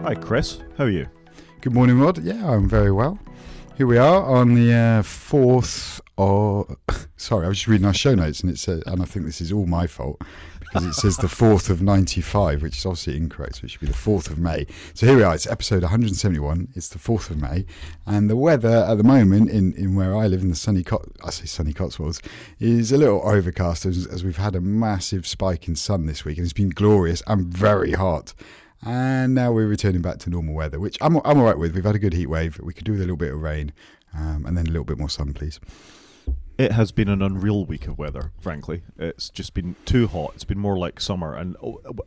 Hi Chris, how are you? Good morning, Rod. Yeah, I'm very well. Here we are on the 4th of... Sorry, I was just reading our show notes and it says, and I think this is all my fault, because it says the 4th of 95, which is obviously incorrect, so it should be the 4th of May. So here we are, it's episode 171, it's the 4th of May, and the weather at the moment in where I live in the sunny Cotswolds is a little overcast as we've had a massive spike in sun this week, and it's been glorious and very hot. And now we're returning back to normal weather, which I'm all right with. We've had a good heat wave. We could do with a little bit of rain and then a little bit more sun, please. It has been an unreal week of weather, frankly. It's just been too hot. It's been more like summer. And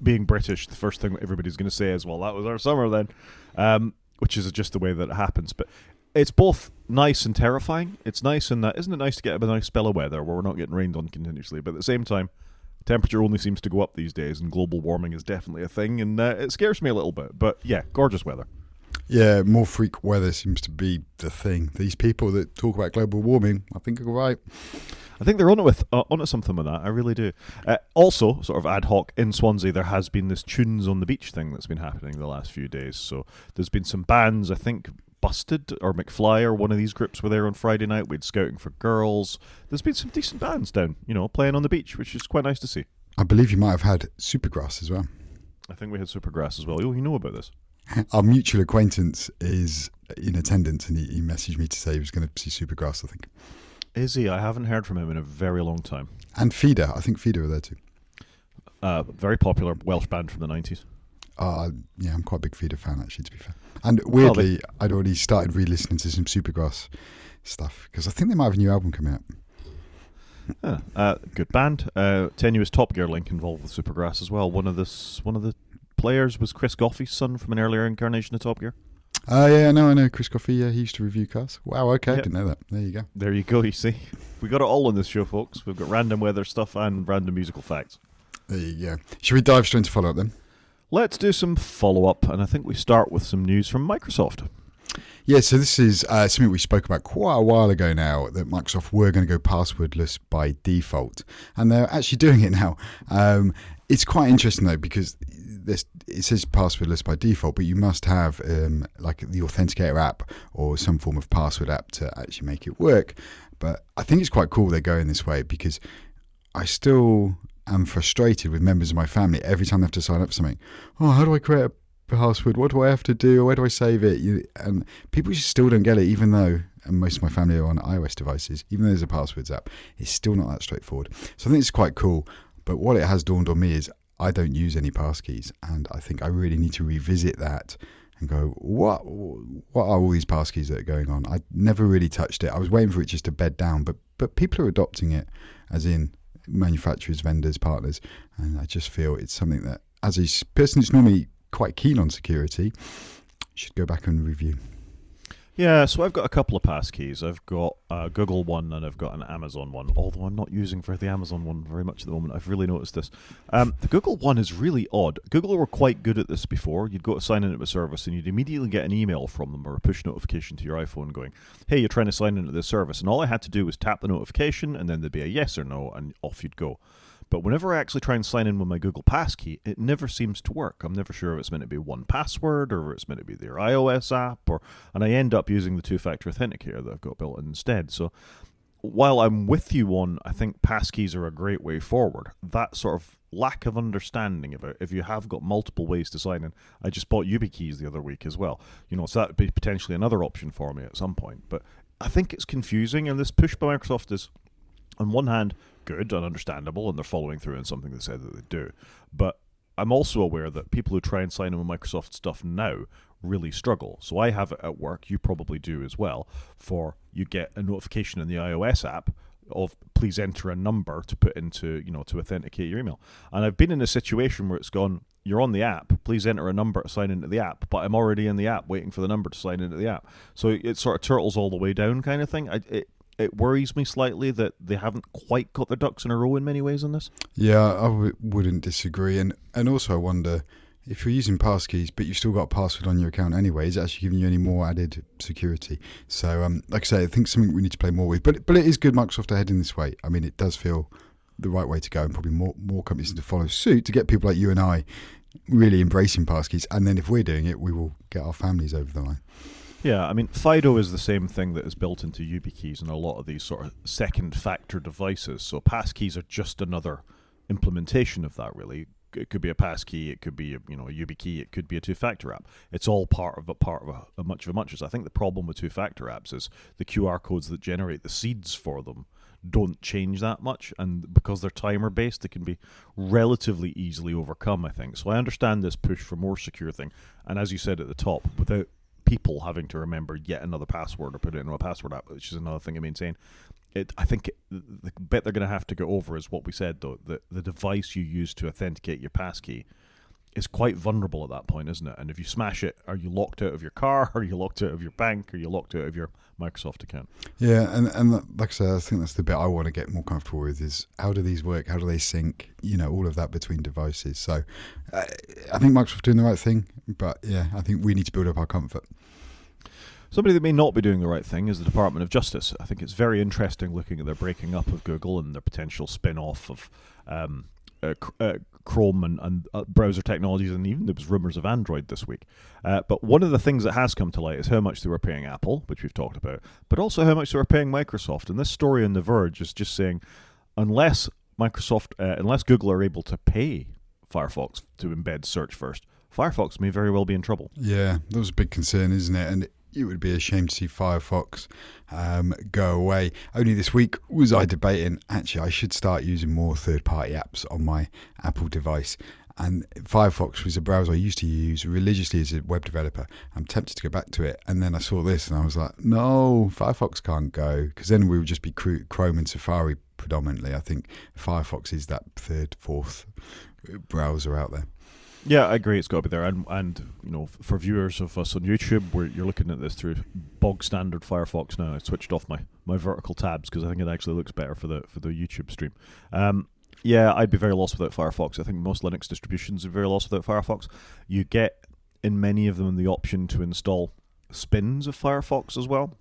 being British, the first thing that everybody's going to say is, well, that was our summer then, which is just the way that it happens. But it's both nice and terrifying. It's nice in that, isn't it nice to get a nice spell of weather where we're not getting rained on continuously? But at the same time, temperature only seems to go up these days, and global warming is definitely a thing, and it scares me a little bit. But yeah, gorgeous weather. Yeah, more freak weather seems to be the thing. These people that talk about global warming, I think are right. I think they're onto something with that. I really do. Also, sort of ad hoc in Swansea, there has been this Tunes on the Beach thing that's been happening the last few days. So there's been some bands, I think Busted or McFly or one of these groups were there on Friday night. We had Scouting for Girls. There's been some decent bands down, playing on the beach, which is quite nice to see. I believe you might have had Supergrass as well. I think we had Supergrass as well. You know about this. Our mutual acquaintance is in attendance, and he messaged me to say he was going to see Supergrass, I think. Is he? I haven't heard from him in a very long time. And Feeder. I think Feeder were there too. Very popular Welsh band from the 90s. Yeah, I'm quite a big Feeder fan, actually, to be fair. And weirdly, I'd already started re-listening to some Supergrass stuff, because I think they might have a new album coming out. Good band. Tenuous Top Gear link involved with Supergrass as well. One of the players was Chris Goffey's son from an earlier incarnation of Top Gear. Yeah, I know Chris Goffey. Yeah, he used to review cars. Wow, okay, I didn't know that. There you go. There you go, you see. We got it all on this show, folks. We've got random weather stuff and random musical facts. There you go. Should we dive straight into follow-up then? Let's do some follow-up, and I think we start with some news from Microsoft. Yeah, so this is something we spoke about quite a while ago now, that Microsoft were going to go passwordless by default, and they're actually doing it now. It's quite interesting though, because it says passwordless by default, but you must have like the Authenticator app or some form of password app to actually make it work. But I think it's quite cool they're going this way, because I still am frustrated with members of my family every time they have to sign up for something. Oh, how do I create a password? What do I have to do? Where do I save it? And people just still don't get it, even though, and most of my family are on iOS devices, even though there's a passwords app, it's still not that straightforward. So I think it's quite cool. But what it has dawned on me is I don't use any passkeys, and I think I really need to revisit that and go, what are all these passkeys that are going on? I never really touched it. I was waiting for it just to bed down, but people are adopting it, as in manufacturers, vendors, partners, and I just feel it's something that, as a person who's normally quite keen on security, should go back and review. Yeah, so I've got a couple of passkeys. I've got a Google one and I've got an Amazon one, although I'm not using for the Amazon one very much at the moment. I've really noticed this. The Google one is really odd. Google were quite good at this before. You'd go to sign into a service and you'd immediately get an email from them or a push notification to your iPhone going, hey, you're trying to sign into this service. And all I had to do was tap the notification and then there'd be a yes or no and off you'd go. But whenever I actually try and sign in with my Google Passkey, it never seems to work. I'm never sure if it's meant to be one password or if it's meant to be their iOS app, and I end up using the two-factor authenticator that I've got built in instead. So while I'm with you on, I think passkeys are a great way forward, that sort of lack of understanding about if you have got multiple ways to sign in. I just bought YubiKeys the other week as well, so that would be potentially another option for me at some point. But I think it's confusing, and this push by Microsoft is, on one hand, good and understandable, and they're following through on something they said that they do. But I'm also aware that people who try and sign in with Microsoft stuff now really struggle. So I have it at work, you probably do as well, for you get a notification in the iOS app of please enter a number to put into, to authenticate your email. And I've been in a situation where it's gone, you're on the app, please enter a number to sign into the app, but I'm already in the app waiting for the number to sign into the app. So it sort of turtles all the way down kind of thing. It worries me slightly that they haven't quite got their ducks in a row in many ways on this. Yeah, I wouldn't disagree. And also I wonder, if you're using passkeys but you've still got a password on your account anyway, is it actually giving you any more added security? So, like I say, I think something we need to play more with. But it is good Microsoft are heading this way. I mean, it does feel the right way to go, and probably more companies need to follow suit to get people like you and I really embracing passkeys. And then if we're doing it, we will get our families over the line. Yeah, I mean, FIDO is the same thing that is built into YubiKeys and a lot of these sort of second factor devices. So passkeys are just another implementation of that, really. It could be a passkey, it could be a YubiKey, it could be a two-factor app. It's all part of a much of a muchness. I think the problem with two-factor apps is the QR codes that generate the seeds for them don't change that much, and because they're timer based, they can be relatively easily overcome, I think. So I understand this push for more secure thing, and as you said at the top, without people having to remember yet another password or put it into a password app, which is another thing to maintain. I think the bit they're going to have to go over is what we said, though. The device you use to authenticate your passkey is quite vulnerable at that point, isn't it? And if you smash it, are you locked out of your car? Are you locked out of your bank? Are you locked out of your Microsoft account? Yeah, and like I said, I think that's the bit I want to get more comfortable with is how do these work? How do they sync? All of that between devices. So I think Microsoft's doing the right thing, but yeah, I think we need to build up our comfort. Somebody that may not be doing the right thing is the Department of Justice. I think it's very interesting looking at their breaking up of Google and their potential spin-off of Chrome and browser technologies, and even there was rumours of Android this week. But one of the things that has come to light is how much they were paying Apple, which we've talked about, but also how much they were paying Microsoft. And this story on The Verge is just saying, unless Google are able to pay Firefox to embed search first, Firefox may very well be in trouble. Yeah, that was a big concern, isn't it? And it would be a shame to see Firefox go away. Only this week was I debating, actually, I should start using more third-party apps on my Apple device. And Firefox was a browser I used to use religiously as a web developer. I'm tempted to go back to it. And then I saw this and I was like, no, Firefox can't go. Because then we would just be Chrome and Safari predominantly. I think Firefox is that third, fourth browser out there. Yeah, I agree. It's got to be there, and for viewers of us on YouTube, where you're looking at this through bog standard Firefox now. I switched off my vertical tabs because I think it actually looks better for the YouTube stream. Yeah, I'd be very lost without Firefox. I think most Linux distributions are very lost without Firefox. You get in many of them the option to install spins of Firefox as well,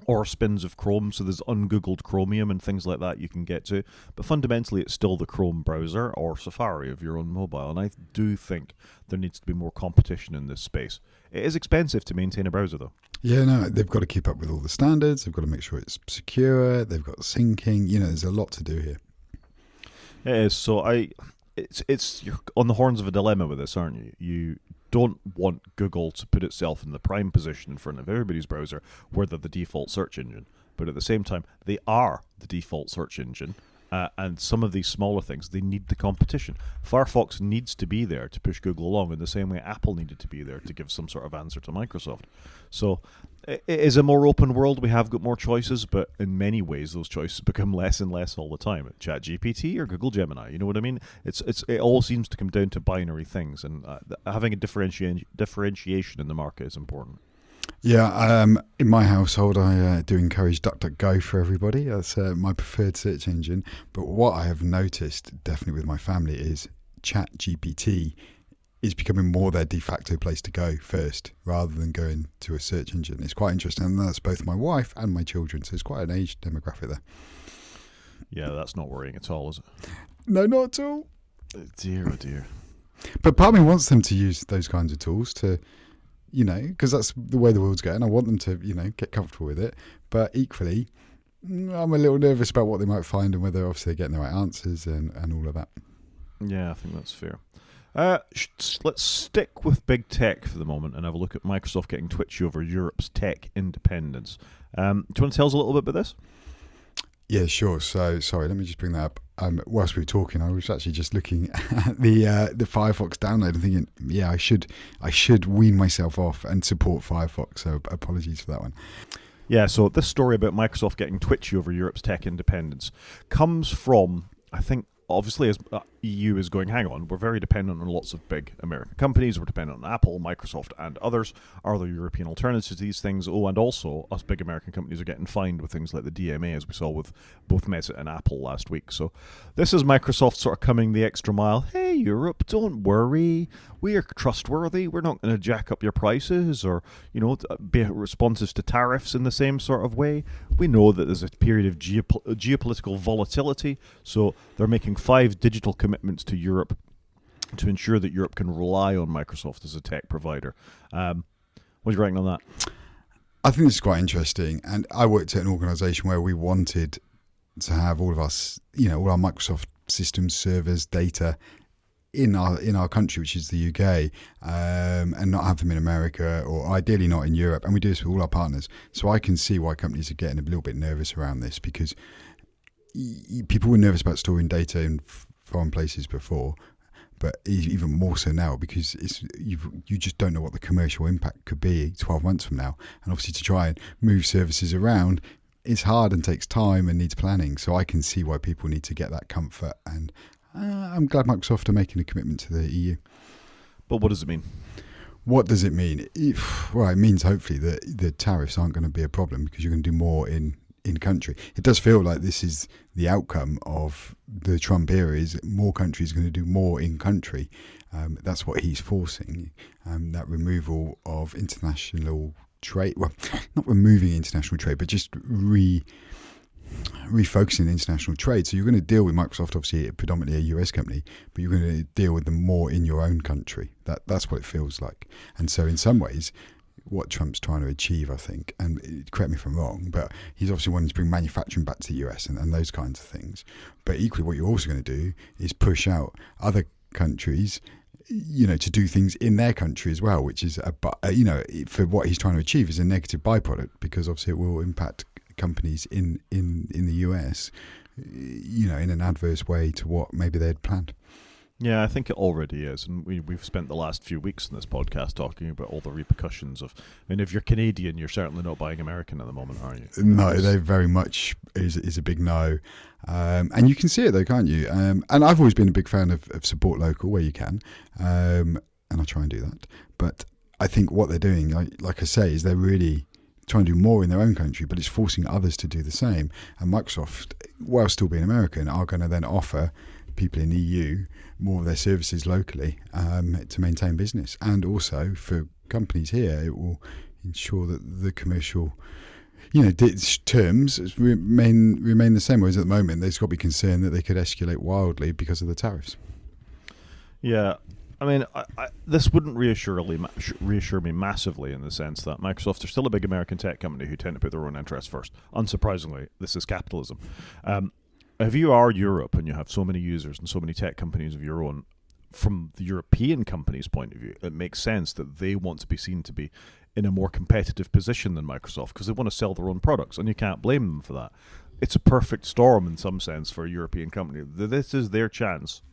or spins of Chrome, so there's ungoogled Chromium and things like that you can get to. But fundamentally, it's still the Chrome browser or Safari of your own mobile, and I do think there needs to be more competition in this space. It is expensive to maintain a browser, though. Yeah, no, they've got to keep up with all the standards. They've got to make sure it's secure. They've got syncing. There's a lot to do here. It is. So you're on the horns of a dilemma with this, aren't you? You don't want Google to put itself in the prime position in front of everybody's browser where they're the default search engine. But at the same time, they are the default search engine. And some of these smaller things, they need the competition. Firefox needs to be there to push Google along in the same way Apple needed to be there to give some sort of answer to Microsoft. So it is a more open world. We have got more choices, but in many ways those choices become less and less all the time. ChatGPT or Google Gemini, you know what I mean? It all seems to come down to binary things, and having a differentiation in the market is important. Yeah, in my household, I do encourage DuckDuckGo for everybody. That's my preferred search engine. But what I have noticed, definitely with my family, is ChatGPT is becoming more their de facto place to go first, rather than going to a search engine. It's quite interesting, and that's both my wife and my children, so it's quite an age demographic there. Yeah, that's not worrying at all, is it? No, not at all. Oh dear. But part of me wants them to use those kinds of tools to... because that's the way the world's going. I want them to, get comfortable with it. But equally, I'm a little nervous about what they might find and whether obviously they're getting the right answers and all of that. Yeah, I think that's fair. Let's stick with big tech for the moment and have a look at Microsoft getting twitchy over Europe's tech independence. Do you want to tell us a little bit about this? Yeah, sure. So, sorry, let me just bring that up. Whilst we were talking, I was actually just looking at the Firefox download and thinking, yeah, I should wean myself off and support Firefox. So, apologies for that one. Yeah, so this story about Microsoft getting twitchy over Europe's tech independence comes from, I think, obviously, as EU is going, hang on, we're very dependent on lots of big American companies. We're dependent on Apple, Microsoft, and others. Are there European alternatives to these things? Oh, and also, us big American companies are getting fined with things like the DMA, as we saw with both Meta and Apple last week. So this is Microsoft sort of coming the extra mile. Hey, Europe, don't worry. We are trustworthy. We're not going to jack up your prices or, be responsive to tariffs in the same sort of way. We know that there's a period of geopolitical volatility, so they're making 5 digital commitments to Europe to ensure that Europe can rely on Microsoft as a tech provider. What are you writing on that? I think this is quite interesting. And I worked at an organisation where we wanted to have all of us, all our Microsoft systems, servers, data in our country, which is the UK, and not have them in America, or ideally not in Europe. And we do this with all our partners. So I can see why companies are getting a little bit nervous around this, because people were nervous about storing data in foreign places before, but even more so now, because you just don't know what the commercial impact could be 12 months from now. And obviously to try and move services around, it's hard and takes time and needs planning. So I can see why people need to get that comfort, and I'm glad Microsoft are making a commitment to the EU. But what does it mean? What does it mean? Well, it means hopefully that the tariffs aren't going to be a problem, because you're going to do more in country. It does feel like this is the outcome of the Trump era, is more countries are going to do more in country. That's what he's forcing, that removal of international trade. Well, not removing international trade, but just refocusing international trade. So you're going to deal with Microsoft, obviously predominantly a US company, but you're going to deal with them more in your own country. That's what it feels like. And so in some ways, what Trump's trying to achieve, I think, and correct me if I'm wrong, but he's obviously wanting to bring manufacturing back to the US and those kinds of things. But equally, what you're also going to do is push out other countries, to do things in their country as well, which is, for what he's trying to achieve is a negative byproduct, because obviously it will impact companies in the US, in an adverse way to what maybe they'd planned. Yeah, I think it already is, and we've spent the last few weeks in this podcast talking about all the repercussions of. I mean, if you're Canadian, you're certainly not buying American at the moment, are you? No, they very much is a big no, and you can see it though, can't you? And I've always been a big fan of support local where you can, and I try and do that. But I think what they're doing, like I say, is they're really trying to do more in their own country, but it's forcing others to do the same. And Microsoft, while still being American, are going to then offer people in the EU more of their services locally to maintain business. And also for companies here, it will ensure that the commercial terms remain the same. Whereas at the moment, there's got to be concern that they could escalate wildly because of the tariffs. Yeah. I mean, this wouldn't reassure me massively, in the sense that Microsoft are still a big American tech company who tend to put their own interests first. Unsurprisingly, this is capitalism. If you are Europe and you have so many users and so many tech companies of your own, from the European company's point of view, it makes sense that they want to be seen to be in a more competitive position than Microsoft, because they want to sell their own products, and you can't blame them for that. It's a perfect storm in some sense for a European company. This is their chance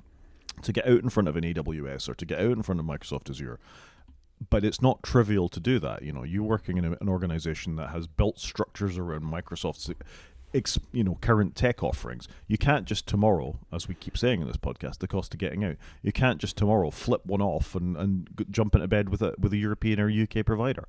to get out in front of an AWS or to get out in front of Microsoft Azure. But it's not trivial to do that. You're working in an organization that has built structures around Microsoft's current tech offerings. You can't just tomorrow, as we keep saying in this podcast, the cost of getting out, you can't just tomorrow flip one off and jump into bed with a European or UK provider.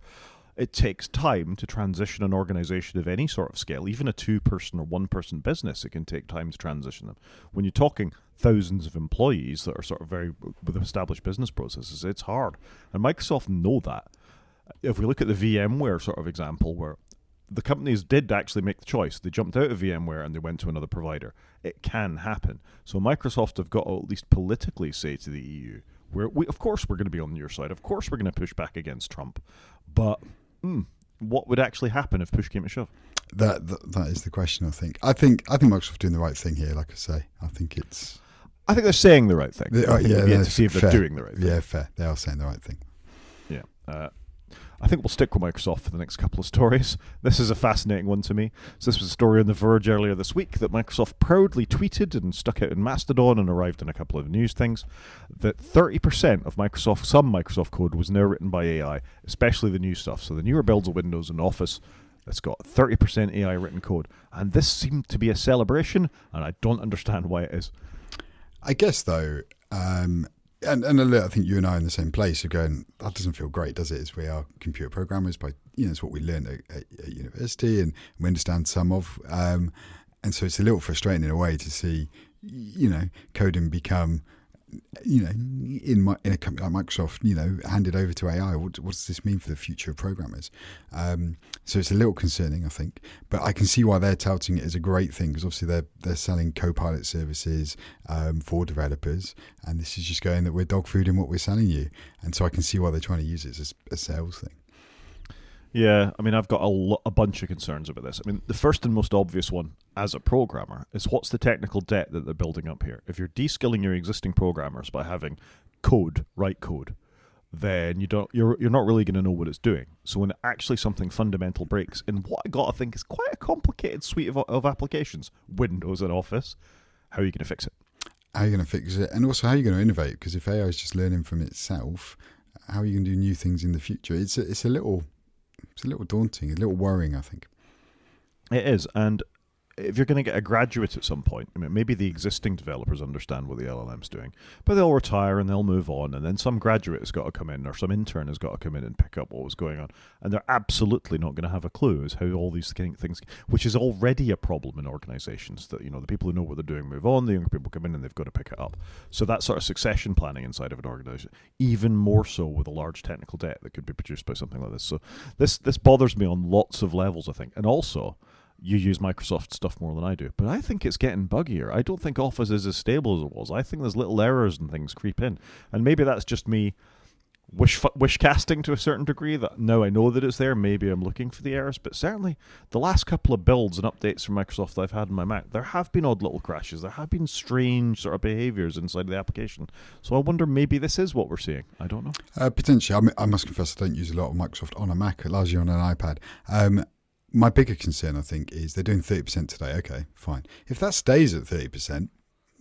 It takes time to transition an organization of any sort of scale, even a 2-person or 1-person business. It can take time to transition them. When you're talking thousands of employees that are sort of very with established business processes, it's hard. And Microsoft know that. If we look at the VMware sort of example, where the companies did actually make the choice. They jumped out of VMware and they went to another provider. It can happen. So Microsoft have got to at least politically say to the EU, of course we're going to be on your side. Of course we're going to push back against Trump. But what would actually happen if push came to shove? That is the question, I think. I think Microsoft are doing the right thing here, like I say. I think they're saying the right thing. We've yet to see if they're doing the right thing. Yeah, fair. They are saying the right thing. Yeah. I think we'll stick with Microsoft for the next couple of stories. This is a fascinating one to me. So this was a story on The Verge earlier this week that Microsoft proudly tweeted and stuck out in Mastodon and arrived in a couple of news things, that 30% of some Microsoft code was now written by AI, especially the new stuff. So the newer builds of Windows and Office, it's got 30% AI written code. And this seemed to be a celebration, and I don't understand why it is. I guess, though, And I think you and I are in the same place. You're going, that doesn't feel great, does it? As we are computer programmers, it's what we learned at university and we understand some of. And so it's a little frustrating in a way to see, coding become in a company like Microsoft, handed over to AI. What does this mean for the future of programmers? So it's a little concerning, I think. But I can see why they're touting it as a great thing, because obviously they're selling Copilot services for developers, and this is just going that we're dog fooding what we're selling you. And so I can see why they're trying to use it as a sales thing. Yeah, I mean, I've got a bunch of concerns about this. I mean, the first and most obvious one, as a programmer, is what's the technical debt that they're building up here? If you're de-skilling your existing programmers by having write code, then you're not really going to know what it's doing. So when actually something fundamental breaks in what I got to think is quite a complicated suite of applications, Windows and Office, how are you going to fix it? How are you going to fix it? And also, how are you going to innovate? Because if AI is just learning from itself, how are you going to do new things in the future? It's a little daunting, a little worrying, I think. It is, and if you're going to get a graduate at some point, I mean, maybe the existing developers understand what the LLM's doing, but they'll retire and they'll move on, and then some graduate has got to come in, or some intern has got to come in and pick up what was going on, and they're absolutely not going to have a clue as how all these things, which is already a problem in organizations, that the people who know what they're doing move on, the younger people come in and they've got to pick it up. So that sort of succession planning inside of an organization, even more so with a large technical debt that could be produced by something like this. So this bothers me on lots of levels, I think. And also, you use Microsoft stuff more than I do, but I think it's getting buggier. I don't think Office is as stable as it was. I think there's little errors and things creep in, and maybe that's just me wish casting to a certain degree, that now I know that it's there, maybe I'm looking for the errors, but certainly the last couple of builds and updates from Microsoft that I've had in my Mac, there have been odd little crashes, there have been strange sort of behaviors inside of the application. So I wonder, maybe this is what we're seeing. I don't know. Potentially. I must confess I don't use a lot of Microsoft on a Mac, largely on an iPad. My bigger concern, I think, is they're doing 30% today. Okay, fine. If that stays at 30%,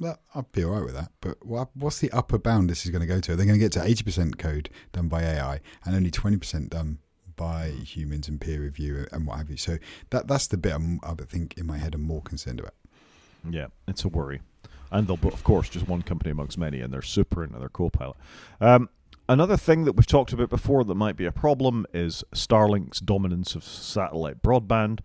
I'd be all right with that. But what's the upper bound this is going to go to? They're going to get to 80% code done by AI and only 20% done by humans and peer review and what have you. So that's the bit I think in my head I'm more concerned about. Yeah, it's a worry. And they'll, of course, just one company amongst many, and they're super into their Copilot. Another thing that we've talked about before that might be a problem is Starlink's dominance of satellite broadband.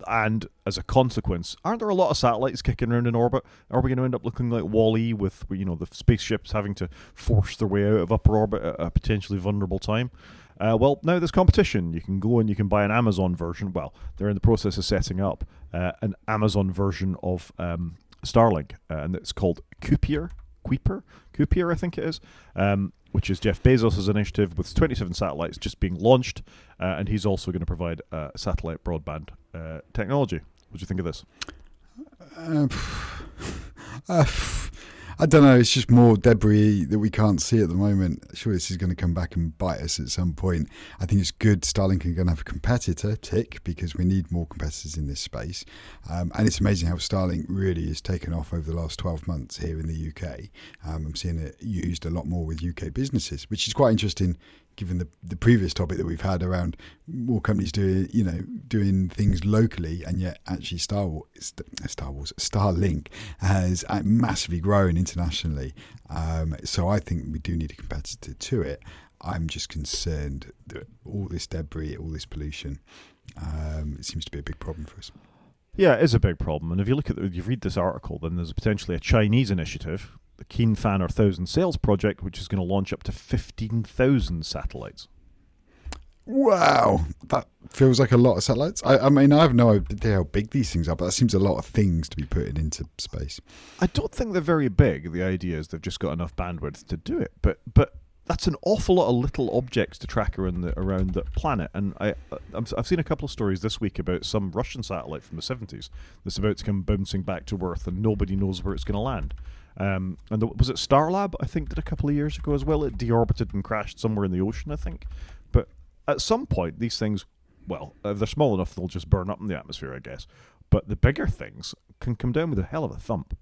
And as a consequence, aren't there a lot of satellites kicking around in orbit? Are we going to end up looking like Wall-E with the spaceships having to force their way out of upper orbit at a potentially vulnerable time? Well, now there's competition. You can go and you can buy an Amazon version. Well, they're in the process of setting up an Amazon version of Starlink, and it's called Kuiper, I think it is, which is Jeff Bezos' initiative, with 27 satellites just being launched, and he's also going to provide satellite broadband technology. What do you think of this? I don't know. It's just more debris that we can't see at the moment. Sure, this is going to come back and bite us at some point. I think it's good Starlink are going to have a competitor, tick, because we need more competitors in this space. And it's amazing how Starlink really has taken off over the last 12 months here in the UK. I'm seeing it used a lot more with UK businesses, which is quite interesting, given the previous topic that we've had around more companies doing things locally, and yet actually Starlink has massively grown internationally. So I think we do need a competitor to it. I'm just concerned that all this debris, all this pollution, it seems to be a big problem for us. Yeah, it is a big problem. And if you you read this article, then there's potentially a Chinese initiative, the Keen Fan 1000 Sales Project, which is going to launch up to 15,000 satellites. Wow, that feels like a lot of satellites. I mean, I have no idea how big these things are, but that seems a lot of things to be putting into space. I don't think they're very big. The idea is they've just got enough bandwidth to do it, but that's an awful lot of little objects to track around the planet. And I've seen a couple of stories this week about some Russian satellite from the 70s that's about to come bouncing back to Earth, and nobody knows where it's going to land. And was it Starlab, I think, did a couple of years ago as well? It deorbited and crashed somewhere in the ocean, I think. But at some point, these things, well, if they're small enough, they'll just burn up in the atmosphere, I guess. But the bigger things can come down with a hell of a thump.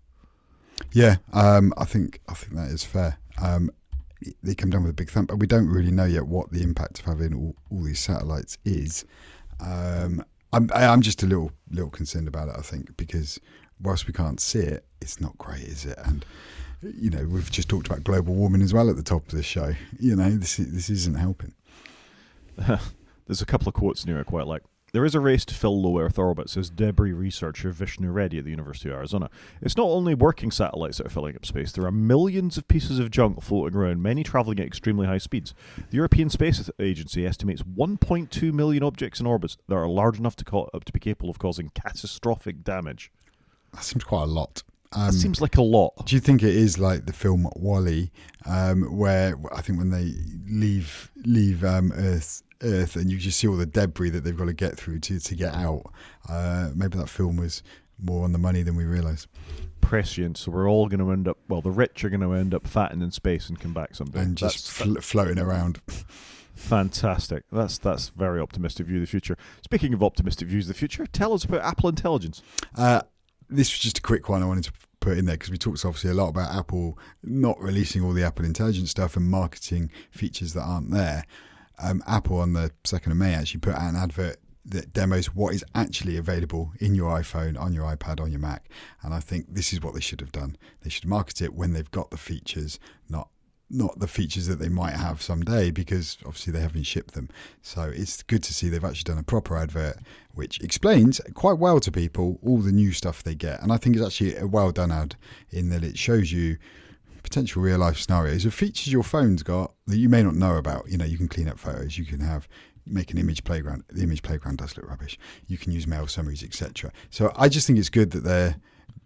Yeah, I think that is fair. They come down with a big thump, but we don't really know yet what the impact of having all these satellites is. I'm just a little concerned about it, I think, because whilst we can't see it, it's not great, is it? And we've just talked about global warming as well at the top of the show. This isn't helping. There's a couple of quotes in here I quite like. There is a race to fill low Earth orbit, says debris researcher Vishnu Reddy at the University of Arizona. It's not only working satellites that are filling up space, there are millions of pieces of junk floating around, many travelling at extremely high speeds. The European Space Agency estimates 1.2 million objects in orbit that are large enough to be capable of causing catastrophic damage. That seems quite a lot. That seems like a lot. Do you think it is like the film Wall-E, where I think when they leave Earth and you just see all the debris that they've got to get through to get out? Maybe that film was more on the money than we realise. Prescient. So we're all going to end up, well, the rich are going to end up fattened in space and come back someday. And just floating around. Fantastic. That's very optimistic view of the future. Speaking of optimistic views of the future, tell us about Apple Intelligence. This was just a quick one I wanted to put in there because we talked obviously a lot about Apple not releasing all the Apple Intelligence stuff and marketing features that aren't there. Apple on the 2nd of May actually put out an advert that demos what is actually available in your iPhone, on your iPad, on your Mac. And I think this is what they should have done. They should market it when they've got the features, not the features that they might have someday, because obviously they haven't shipped them. So it's good to see they've actually done a proper advert which explains quite well to people all the new stuff they get. And I think it's actually a well done ad in that it shows you potential real life scenarios of features your phone's got that you may not know about. You know, you can clean up photos, you can make an image playground. The image playground does look rubbish. You can use mail summaries, etc. So I just think it's good that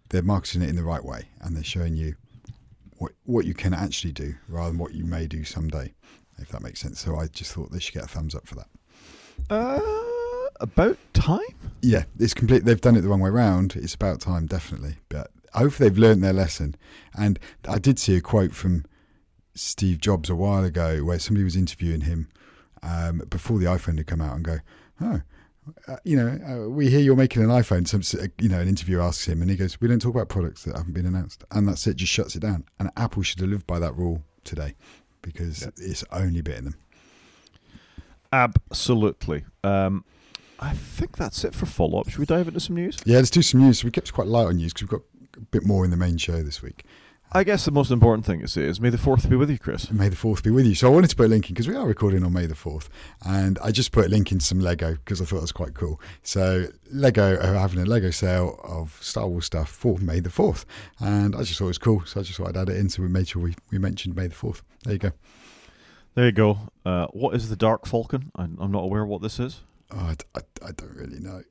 they're marketing it in the right way and they're showing you what you can actually do rather than what you may do someday, if that makes sense. So I just thought they should get a thumbs up for that. About time? Yeah, it's complete. They've done it the wrong way around. It's about time, definitely. But hopefully they've learned their lesson. And I did see a quote from Steve Jobs a while ago where somebody was interviewing him before the iPhone had come out and go, we hear you're making an iPhone. An interviewer asks him and he goes, we don't talk about products that haven't been announced. And that's it, just shuts it down. And Apple should have lived by that rule today because it's only bitting them. Absolutely. I think that's it for follow-up. Should we dive into some news? Yeah, let's do some news. We kept quite light on news because we've got a bit more in the main show this week. I guess the most important thing to say is May the 4th be with you, Chris. May the 4th be with you. So I wanted to put a link in because we are recording on May the 4th. And I just put a link in some Lego because I thought that was quite cool. So Lego are having a Lego sale of Star Wars stuff for May the 4th. And I just thought it was cool. So I just thought I'd add it in. So we made sure we mentioned May the 4th. There you go. There you go. What is the Dark Falcon? I'm not aware of what this is. Oh, I don't really know.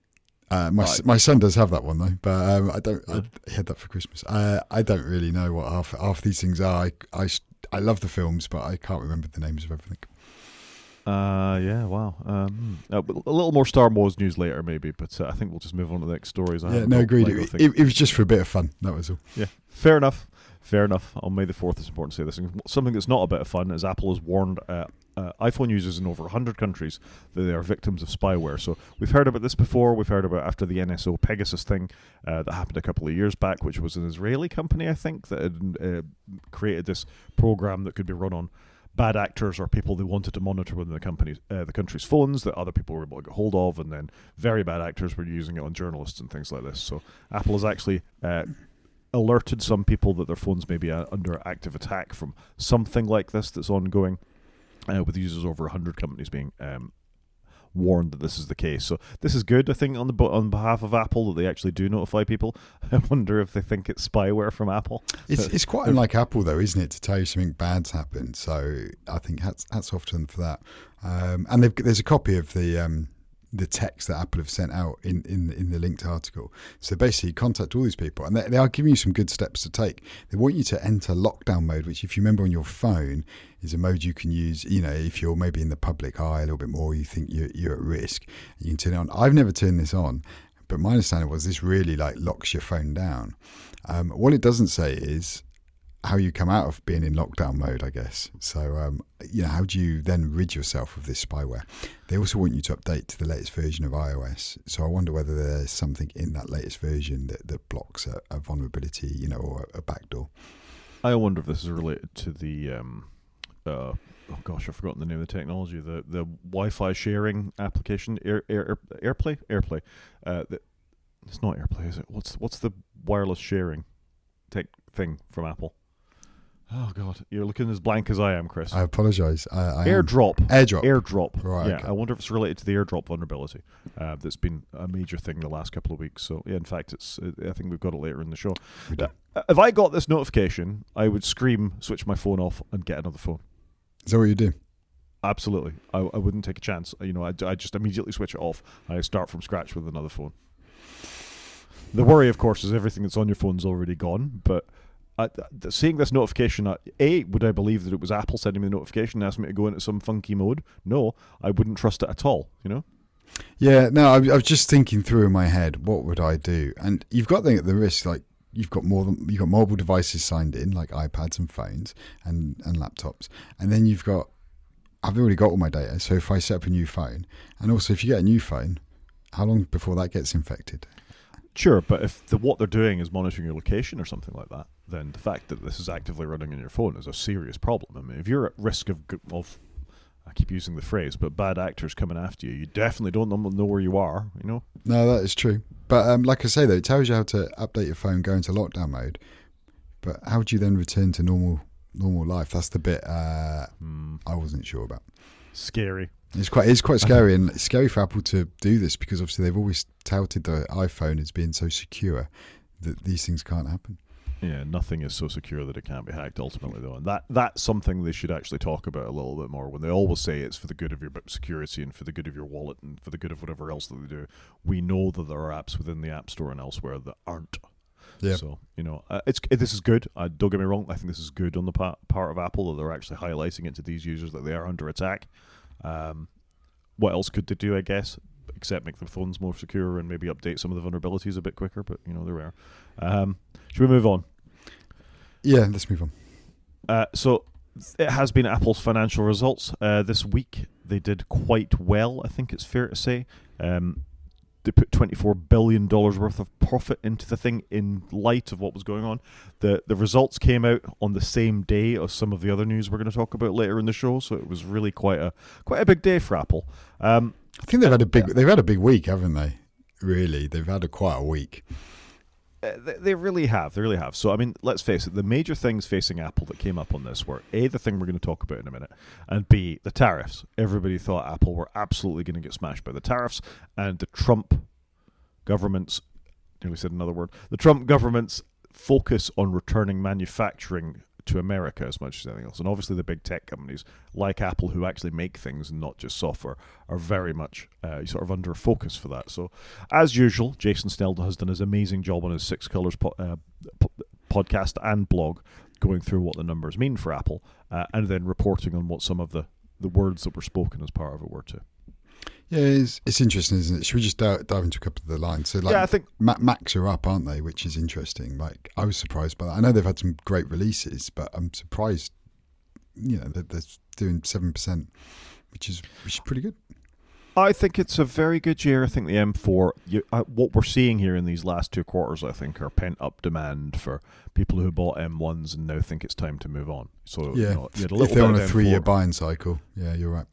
My son does have that one though, but I don't. I had that for Christmas. I don't really know what half these things are. I love the films, but I can't remember the names of everything. Yeah, wow. A little more Star Wars news later, maybe, but I think we'll just move on to the next stories. Agreed. It was just for a bit of fun. That was all. Yeah, fair enough. On May the 4th, it's important to say this. And something that's not a bit of fun is Apple has warned iPhone users in over 100 countries that they are victims of spyware. So we've heard about this before. We've heard about after the NSO Pegasus thing that happened a couple of years back, which was an Israeli company, I think, that had created this program that could be run on bad actors or people they wanted to monitor within the country's phones that other people were able to get hold of, and then very bad actors were using it on journalists and things like this. So Apple has actually alerted some people that their phones may be under active attack from something like this that's ongoing, with users over 100 companies being warned that this is the case. So this is good, I think, on behalf of Apple that they actually do notify people. I wonder if they think it's spyware from Apple. It's quite unlike Apple, though, isn't it, to tell you something bad's happened? So I think hats off to them for that. And there's a copy of the text that Apple have sent out in the linked article. So basically contact all these people, and they are giving you some good steps to take. They want you to enter lockdown mode, which if you remember on your phone is a mode you can use, if you're maybe in the public eye a little bit more, you think you're at risk, you can turn it on. I've never turned this on, but my understanding was this really locks your phone down. What it doesn't say is how you come out of being in lockdown mode, I guess. So, how do you then rid yourself of this spyware? They also want you to update to the latest version of iOS. So I wonder whether there's something in that latest version that blocks a vulnerability, or a backdoor. I wonder if this is related to the, I've forgotten the name of the technology, the Wi-Fi sharing application, AirPlay? AirPlay. It's not AirPlay, is it? What's the wireless sharing thing from Apple? Oh God, you're looking as blank as I am, Chris. I apologise. I AirDrop. AirDrop. Right. Yeah, Okay. I wonder if it's related to the AirDrop vulnerability. That's been a major thing the last couple of weeks. So yeah, in fact, I think we've got it later in the show. We do. If I got this notification, I would scream, switch my phone off, and get another phone. Is that what you do? Absolutely, I wouldn't take a chance. I just immediately switch it off. I start from scratch with another phone. The worry, of course, is everything that's on your phone's already gone, but. Seeing this notification, would I believe that it was Apple sending me the notification and asking me to go into some funky mode? No, I wouldn't trust it at all, Yeah, no, I was just thinking through in my head, what would I do? And you've got the risk, like you've got mobile devices signed in, like iPads and phones and laptops, and then I've already got all my data. So if I set up a new phone, and also if you get a new phone, how long before that gets infected? Sure, but if what they're doing is monitoring your location or something like that, then the fact that this is actively running on your phone is a serious problem. I mean, if you're at risk of I keep using the phrase, but bad actors coming after you, you definitely don't know where you are, No, that is true. But like I say, though, it tells you how to update your phone, go into lockdown mode. But how do you then return to normal life? That's the bit I wasn't sure about. Scary. It's quite scary, and it's scary for Apple to do this because obviously they've always touted the iPhone as being so secure that these things can't happen. Yeah, nothing is so secure that it can't be hacked ultimately, though. And that's something they should actually talk about a little bit more. When they always say it's for the good of your security and for the good of your wallet and for the good of whatever else that they do, we know that there are apps within the App Store and elsewhere that aren't. Yeah. So, this is good. Don't get me wrong. I think this is good on the part of Apple that they're actually highlighting it to these users that they are under attack. What else could they do, I guess, except make the phones more secure and maybe update some of the vulnerabilities a bit quicker, but, there we are. Should we move on? Yeah, let's move on. So it has been Apple's financial results this week. They did quite well, I think it's fair to say. They put $24 billion worth of profit into the thing in light of what was going on. The results came out on the same day as some of the other news we're going to talk about later in the show, so it was really quite a big day for Apple. I think they've had a big week, haven't they? Really, they've had quite a week. They really have. They really have. So, I mean, let's face it. The major things facing Apple that came up on this were A, the thing we're going to talk about in a minute, and B, the tariffs. Everybody thought Apple were absolutely going to get smashed by the tariffs, and the Trump government's, nearly said another word, the Trump government's focus on returning manufacturing to America as much as anything else. And obviously the big tech companies like Apple, who actually make things and not just software, are very much sort of under focus for that. So as usual, Jason Snell has done his amazing job on his Six Colors podcast and blog, going through what the numbers mean for Apple, and then reporting on what some of the words that were spoken as part of it were too. Yeah, it's interesting, isn't it? Should we just dive into a couple of the lines? So, I think Macs are up, aren't they? Which is interesting. Like, I was surprised by that. I know they've had some great releases, but I'm surprised. That they're doing 7%, which is pretty good. I think it's a very good year. I think the M4, what we're seeing here in these last 2 quarters, I think, are pent-up demand for people who bought M1s and now think it's time to move on. So, yeah, you had a little if they're on a M4. 3-year buying cycle, yeah, you're right.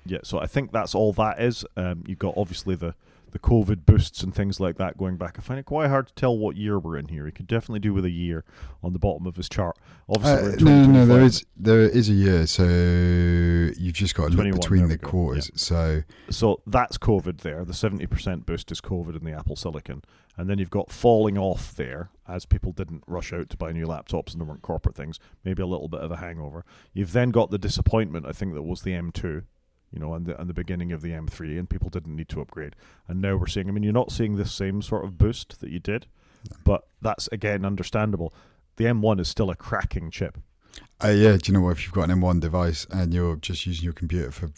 Yeah, so I think that's all that is. You've got obviously the COVID boosts and things like that going back. I find it quite hard to tell what year we're in here. He could definitely do with a year on the bottom of his chart. Obviously, we're in no, there is a year. So you've just got to look between the quarters. Yeah. So that's COVID there. The 70% boost is COVID in the Apple Silicon. And then you've got falling off there as people didn't rush out to buy new laptops and there weren't corporate things. Maybe a little bit of a hangover. You've then got the disappointment, I think, that was the M2. And the beginning of the M3, and people didn't need to upgrade. And now we're seeing, you're not seeing this same sort of boost that you did, but that's, again, understandable. The M1 is still a cracking chip. Yeah, do you know what? If you've got an M1 device and you're just using your computer for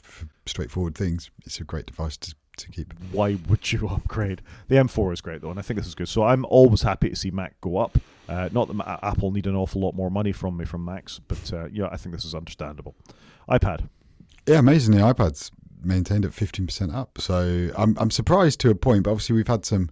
straightforward things, it's a great device to keep. Why would you upgrade? The M4 is great, though, and I think this is good. So I'm always happy to see Mac go up. Not that Apple need an awful lot more money from me from Macs, but I think this is understandable. iPad. Yeah, amazingly, iPad's maintained at 15% up. So I'm surprised to a point, but obviously we've had some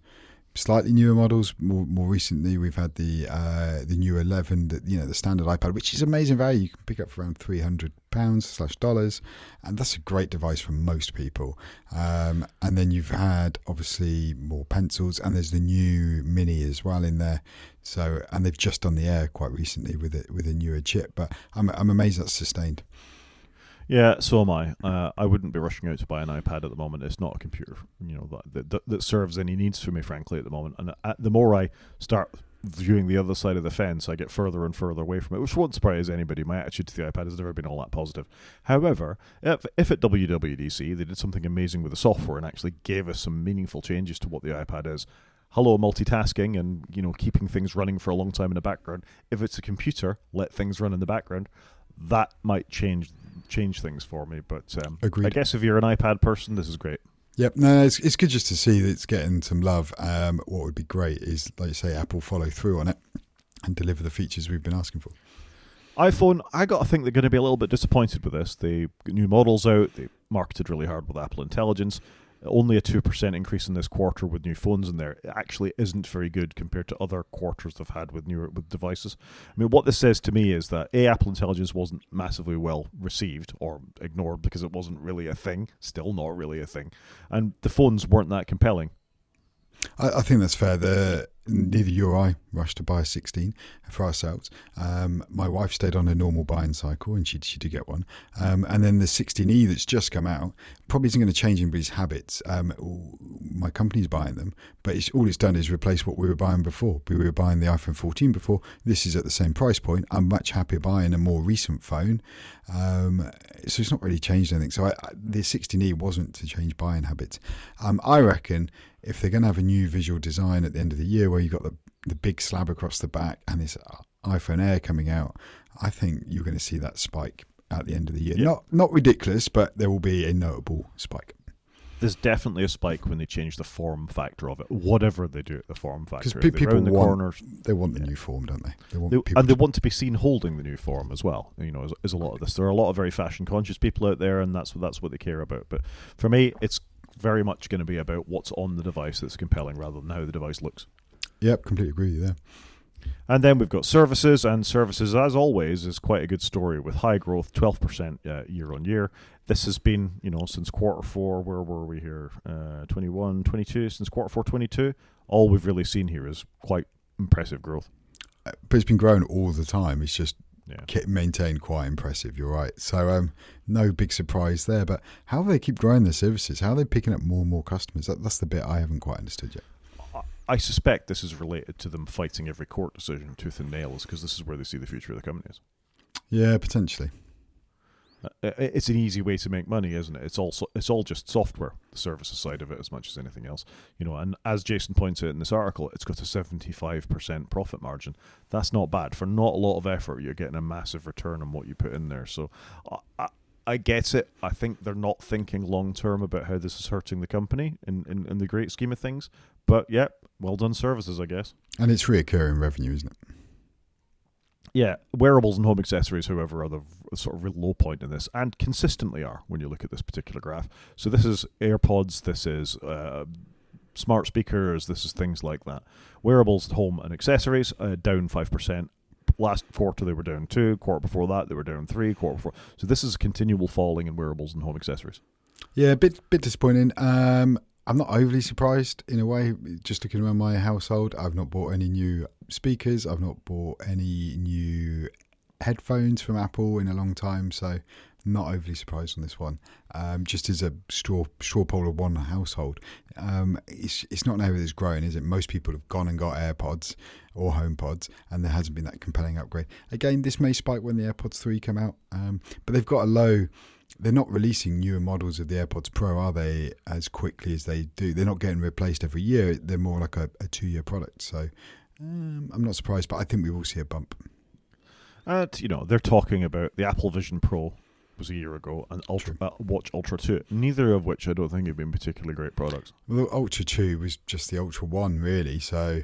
slightly newer models. More recently, we've had the new 11, the standard iPad, which is amazing value. You can pick up for around £300/dollars, and that's a great device for most people. And then you've had obviously more pencils, and there's the new Mini as well in there. So, and they've just done the Air quite recently with a newer chip, but I'm amazed that's sustained. Yeah, so am I. I wouldn't be rushing out to buy an iPad at the moment. It's not a computer, that serves any needs for me, frankly, at the moment. And the more I start viewing the other side of the fence, I get further and further away from it, which won't surprise anybody. My attitude to the iPad has never been all that positive. However, if at WWDC they did something amazing with the software and actually gave us some meaningful changes to what the iPad is, hello multitasking and keeping things running for a long time in the background. If it's a computer, let things run in the background. That might change things for me, but I guess if you're an iPad person, this is great. Yep, no, it's good just to see that it's getting some love. What would be great is, like you say, Apple follow through on it and deliver the features we've been asking for. iPhone, I got to think they're going to be a little bit disappointed with this. They got new models out. They marketed really hard with Apple Intelligence. Only a 2% increase in this quarter with new phones in there. It actually isn't very good compared to other quarters they've had with devices. I mean, what this says to me is that Apple Intelligence wasn't massively well received or ignored because it wasn't really a thing. Still not really a thing. And the phones weren't that compelling. I think that's fair. Neither you or I rushed to buy a 16 for ourselves. My wife stayed on a normal buying cycle, and she did get one. And then the 16E that's just come out probably isn't going to change anybody's habits. My company's buying them, but all it's done is replace what we were buying before. We were buying the iPhone 14 before. This is at the same price point. I'm much happier buying a more recent phone. So it's not really changed anything. So the 16E wasn't to change buying habits. I reckon if they're going to have a new visual design at the end of the year where you've got the big slab across the back and this iPhone Air coming out, I think you're going to see that spike at the end of the year. Yep. Not ridiculous, but there will be a notable spike. There's definitely a spike when they change the form factor of it, whatever they do at the form factor. Because people want the new form, don't they? They want to be seen holding the new form as well. Is a lot of this. There are a lot of very fashion conscious people out there, and that's what they care about. But for me, it's very much going to be about what's on the device that's compelling rather than how the device looks. Yep, completely agree with you there. And then we've got services, and services, as always, is quite a good story with high growth, 12% year on year. This has been, since quarter four, where were we here? 21, 22, since quarter four, 22. All we've really seen here is quite impressive growth. But it's been growing all the time. It's just maintained quite impressive, you're right. So no big surprise there. But how do they keep growing their services? How are they picking up more and more customers? That's the bit I haven't quite understood yet. I suspect this is related to them fighting every court decision tooth and nails because this is where they see the future of the company is. Yeah, potentially. It's an easy way to make money, isn't it? It's all just software, the services side of it, as much as anything else. And as Jason points out in this article, it's got a 75% profit margin. That's not bad. For not a lot of effort, you're getting a massive return on what you put in there. So I get it. I think they're not thinking long term about how this is hurting the company in the great scheme of things. But yeah, well done services, I guess. And it's reoccurring revenue, isn't it? Yeah, wearables and home accessories, however, are the sort of real low point in this, and consistently are when you look at this particular graph. So this is AirPods, this is smart speakers, this is things like that. Wearables, home, and accessories, down 5%. Last quarter they were down 2%, quarter before that they were down 3%, quarter before. So this is a continual falling in wearables and home accessories. Yeah, a bit disappointing. I'm not overly surprised in a way. Just looking around my household, I've not bought any new speakers. I've not bought any new headphones from Apple in a long time. So not overly surprised on this one. Just as a straw poll of one household, it's not now that it's growing, is it? Most people have gone and got AirPods or HomePods, and there hasn't been that compelling upgrade. Again, this may spike when the AirPods 3 come out, but they've got a low. They're not releasing newer models of the AirPods Pro, are they, as quickly as they do? They're not getting replaced every year. They're more like a 2-year product. So I'm not surprised, but I think we will see a bump. They're talking about the Apple Vision Pro was a year ago and Watch Ultra 2, neither of which I don't think have been particularly great products. Well, Ultra 2 was just the Ultra 1, really. So,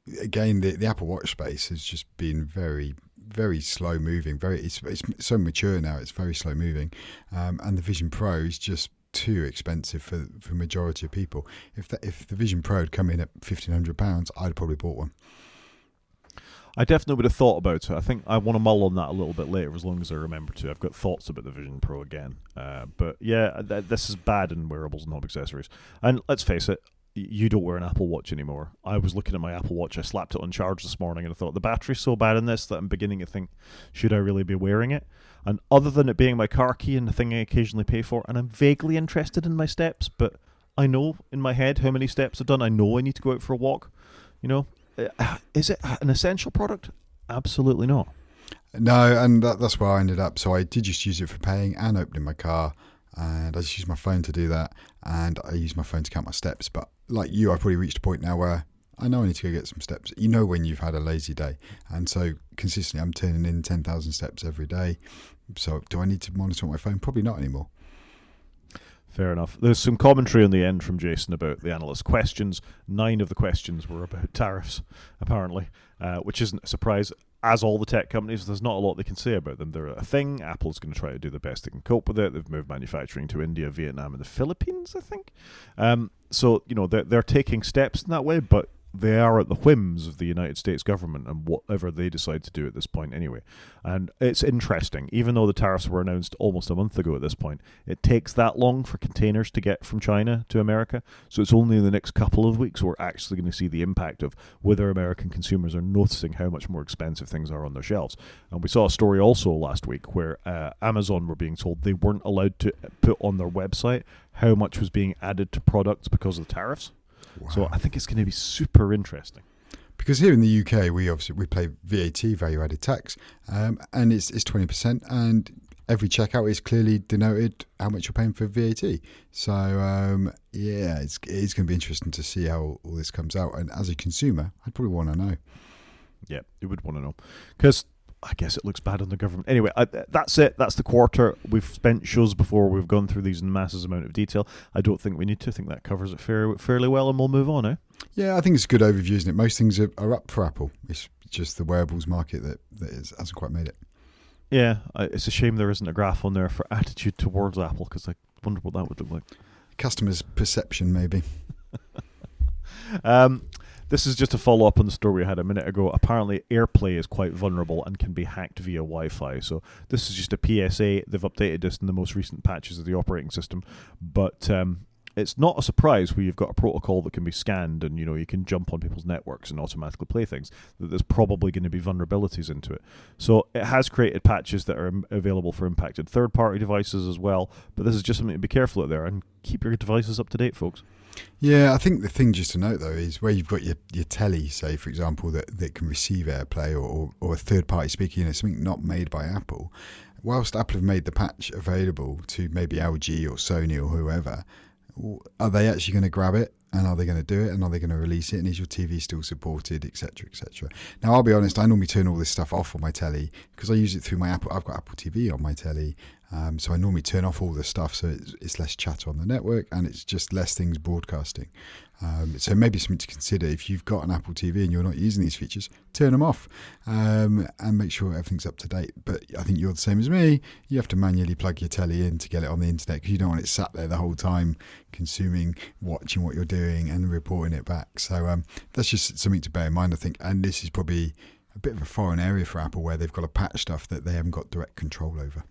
the Apple Watch space has just been very, very slow moving. It's so mature now, it's very slow moving. And the Vision Pro is just too expensive for majority of people. If the Vision Pro had come in at £1,500, I'd probably bought one. I definitely would have thought about it. I think I want to mull on that a little bit later, as long as I remember to. I've got thoughts about the Vision Pro again. But yeah, this is bad in wearables and home accessories. And let's face it, you don't wear an Apple Watch anymore. I was looking at my Apple Watch. I slapped it on charge this morning, and I thought the battery's so bad in this that I'm beginning to think, should I really be wearing it? And other than it being my car key and the thing I occasionally pay for, and I'm vaguely interested in my steps, but I know in my head how many steps I've done. I know I need to go out for a walk. Is it an essential product? Absolutely not. No, and that's where I ended up. So I did just use it for paying and opening my car, and I just used my phone to do that, and I used my phone to count my steps. But like you, I've probably reached a point now where I know I need to go get some steps. You know when you've had a lazy day, and so consistently I'm turning in 10,000 steps every day. So do I need to monitor my phone? Probably not anymore. Fair enough. There's some commentary on the end from Jason about the analyst questions. 9 of the questions were about tariffs, apparently, which isn't a surprise. As all the tech companies, there's not a lot they can say about them. They're a thing. Apple's going to try to do the best they can cope with it. They've moved manufacturing to India, Vietnam, and the Philippines, I think. So, they're taking steps in that way, but they are at the whims of the United States government and whatever they decide to do at this point anyway. And it's interesting, even though the tariffs were announced almost a month ago at this point, it takes that long for containers to get from China to America. So it's only in the next couple of weeks we're actually going to see the impact of whether American consumers are noticing how much more expensive things are on their shelves. And we saw a story also last week where Amazon were being told they weren't allowed to put on their website how much was being added to products because of the tariffs. Wow. So I think it's going to be super interesting. Because here in the UK, we pay VAT, value added tax, and it's 20%, and every checkout is clearly denoted how much you're paying for VAT. So it is going to be interesting to see how all this comes out. And as a consumer, I'd probably want to know. Yeah, you would want to know, because I guess it looks bad on the government. Anyway, that's it. That's the quarter. We've spent shows before. We've gone through these in massive amount of detail. I don't think we need to. I think that covers it fairly well, and we'll move on, eh? Yeah, I think it's a good overview, isn't it? Most things are up for Apple. It's just the wearables market that hasn't quite made it. Yeah, it's a shame there isn't a graph on there for attitude towards Apple, because I wonder what that would look like. Customer's perception, maybe. This is just a follow-up on the story we had a minute ago. Apparently, AirPlay is quite vulnerable and can be hacked via Wi-Fi. So this is just a PSA. They've updated this in the most recent patches of the operating system. But it's not a surprise where you've got a protocol that can be scanned and, you can jump on people's networks and automatically play things, that there's probably going to be vulnerabilities into it. So it has created patches that are available for impacted third-party devices as well. But this is just something to be careful out there, and keep your devices up to date, folks. Yeah, I think the thing just to note, though, is where you've got your telly, say, for example, that can receive AirPlay or a third-party speaker, something not made by Apple. Whilst Apple have made the patch available to maybe LG or Sony or whoever, are they actually going to grab it? And are they going to do it? And are they going to release it? And is your TV still supported, etc., etc.? Now, I'll be honest, I normally turn all this stuff off on my telly because I use it through my Apple. I've got Apple TV on my telly. So I normally turn off all the stuff so it's less chatter on the network and it's just less things broadcasting. So maybe something to consider if you've got an Apple TV and you're not using these features, turn them off and make sure everything's up to date. But I think you're the same as me. You have to manually plug your telly in to get it on the internet because you don't want it sat there the whole time consuming, watching what you're doing and reporting it back. So that's just something to bear in mind, I think. And this is probably a bit of a foreign area for Apple where they've got to patch stuff that they haven't got direct control over.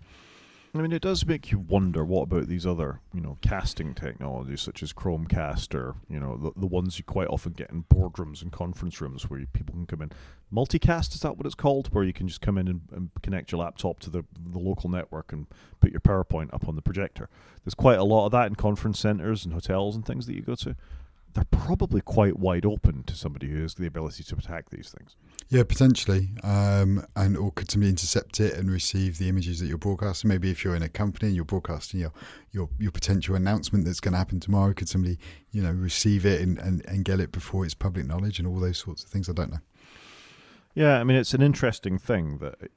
I mean, it does make you wonder, what about these other, casting technologies such as Chromecast or, the ones you quite often get in boardrooms and conference rooms where people can come in. Multicast, is that what it's called? Where you can just come in and connect your laptop to the local network and put your PowerPoint up on the projector. There's quite a lot of that in conference centres and hotels and things that you go to. They're probably quite wide open to somebody who has the ability to attack these things. Yeah, potentially. Or could somebody intercept it and receive the images that you're broadcasting? Maybe if you're in a company and you're broadcasting your potential announcement that's going to happen tomorrow, could somebody, receive it and get it before it's public knowledge and all those sorts of things? I don't know. Yeah, I mean, it's an interesting thing that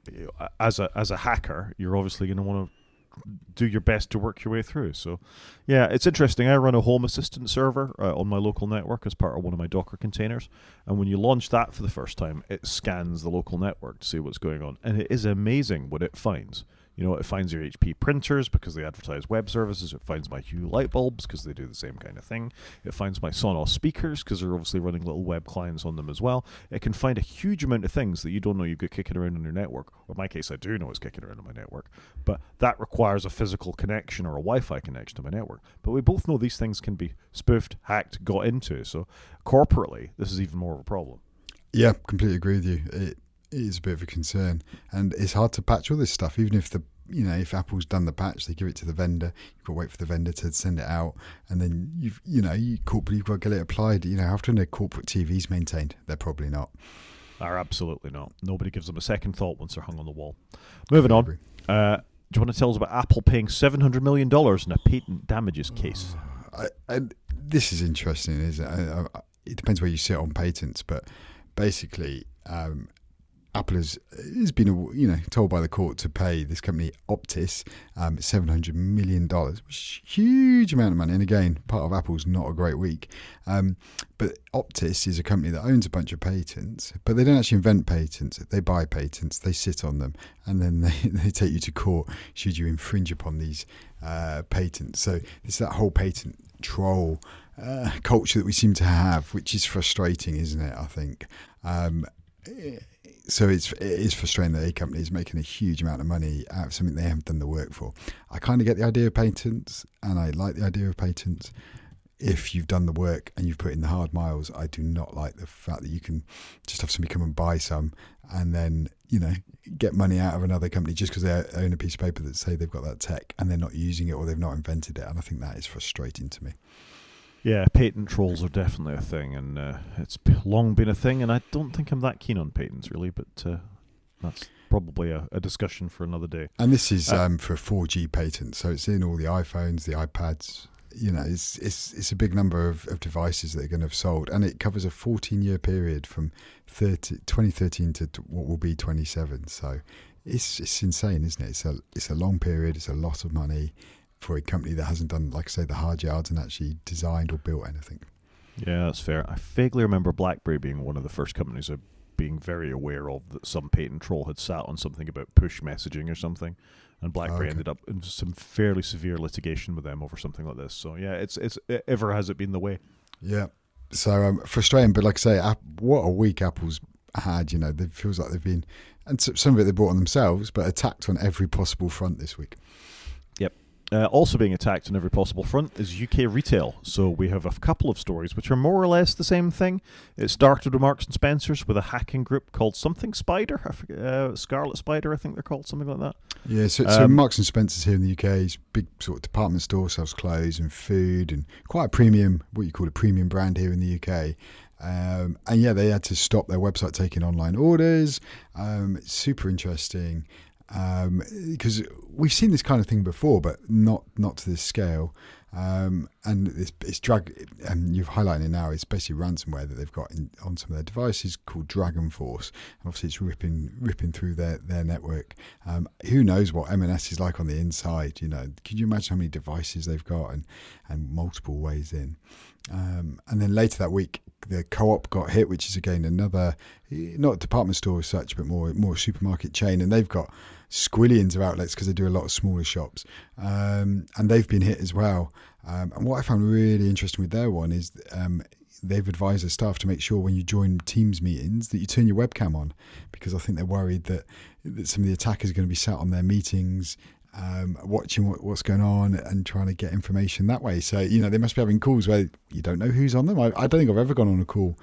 as a hacker, you're obviously going to want to do your best to work your way through. So yeah, it's interesting. I run a Home Assistant server on my local network as part of one of my Docker containers, and when you launch that for the first time, it scans the local network to see what's going on, and it is amazing what it finds. It finds your HP printers because they advertise web services. It finds my Hue light bulbs because they do the same kind of thing. It finds my Sonos speakers because they're obviously running little web clients on them as well. It can find a huge amount of things that you don't know you've got kicking around on your network. Or in my case, I do know it's kicking around on my network. But that requires a physical connection or a Wi-Fi connection to my network. But we both know these things can be spoofed, hacked, got into. So corporately, this is even more of a problem. Yeah, completely agree with you. It is a bit of a concern, and it's hard to patch all this stuff. Even if if Apple's done the patch, they give it to the vendor. You've got to wait for the vendor to send it out, and then you've got to get it applied. How often are corporate TVs maintained? They're probably not. Are absolutely not. Nobody gives them a second thought once they're hung on the wall. Moving on. Do you want to tell us about Apple paying $700 million in a patent damages case? This is interesting, isn't it? It depends where you sit on patents, but basically, Apple has been told by the court to pay this company Optis $700 million, which is a huge amount of money. And again, part of Apple's not a great week. But Optis is a company that owns a bunch of patents, but they don't actually invent patents. They buy patents, they sit on them, and then they take you to court should you infringe upon these patents. So it's that whole patent troll culture that we seem to have, which is frustrating, isn't it? I think. So it is frustrating that a company is making a huge amount of money out of something they haven't done the work for. I kind of get the idea of patents, and I like the idea of patents if you've done the work and you've put in the hard miles. I do not like the fact that you can just have somebody come and buy some and then, get money out of another company just because they own a piece of paper that say they've got that tech and they're not using it or they've not invented it. And I think that is frustrating to me. Yeah, patent trolls are definitely a thing, and it's long been a thing, and I don't think I'm that keen on patents, really, but that's probably a discussion for another day. And this is for a 4G patent, so it's in all the iPhones, the iPads. It's a big number of devices that are going to have sold, and it covers a 14-year period from 2013 to what will be 27. So it's insane, isn't it? It's a long period. It's a lot of money for a company that hasn't done, like I say, the hard yards and actually designed or built anything. Yeah, that's fair. I vaguely remember BlackBerry being one of the first companies of being very aware of that some patent troll had sat on something about push messaging or something, and BlackBerry ended up in some fairly severe litigation with them over something like this. So yeah, it's ever has it been the way. Yeah, so frustrating, but like I say, what a week Apple's had. It feels like they've been, and some of it they brought on themselves, but attacked on every possible front this week. Yep. Also being attacked on every possible front is UK retail. So we have a couple of stories which are more or less the same thing. It started with Marks and Spencer's with a hacking group called something Spider. I forget, Scarlet Spider, I think they're called, something like that. Yeah, so Marks and Spencer's here in the UK is big sort of department store, sells clothes and food, and quite a premium, what you call a premium brand here in the UK. And yeah, they had to stop their website taking online orders. Super interesting. Because we've seen this kind of thing before, but not to this scale. And it's and you've highlighted it now. It's basically ransomware that they've got on some of their devices called Dragon Force. And obviously, it's ripping through their network. Who knows what M&S is like on the inside? Can you imagine how many devices they've got and multiple ways in? And then later that week, the Co-op got hit, which is again another, not a department store as such, but more a supermarket chain, and they've got squillions of outlets because they do a lot of smaller shops, and they've been hit as well. And what I found really interesting with their one is they've advised their staff to make sure when you join Teams meetings that you turn your webcam on, because I think they're worried that some of the attackers are going to be sat on their meetings watching what's going on and trying to get information that way. So they must be having calls where you don't know who's on them. I don't think I've ever gone on a call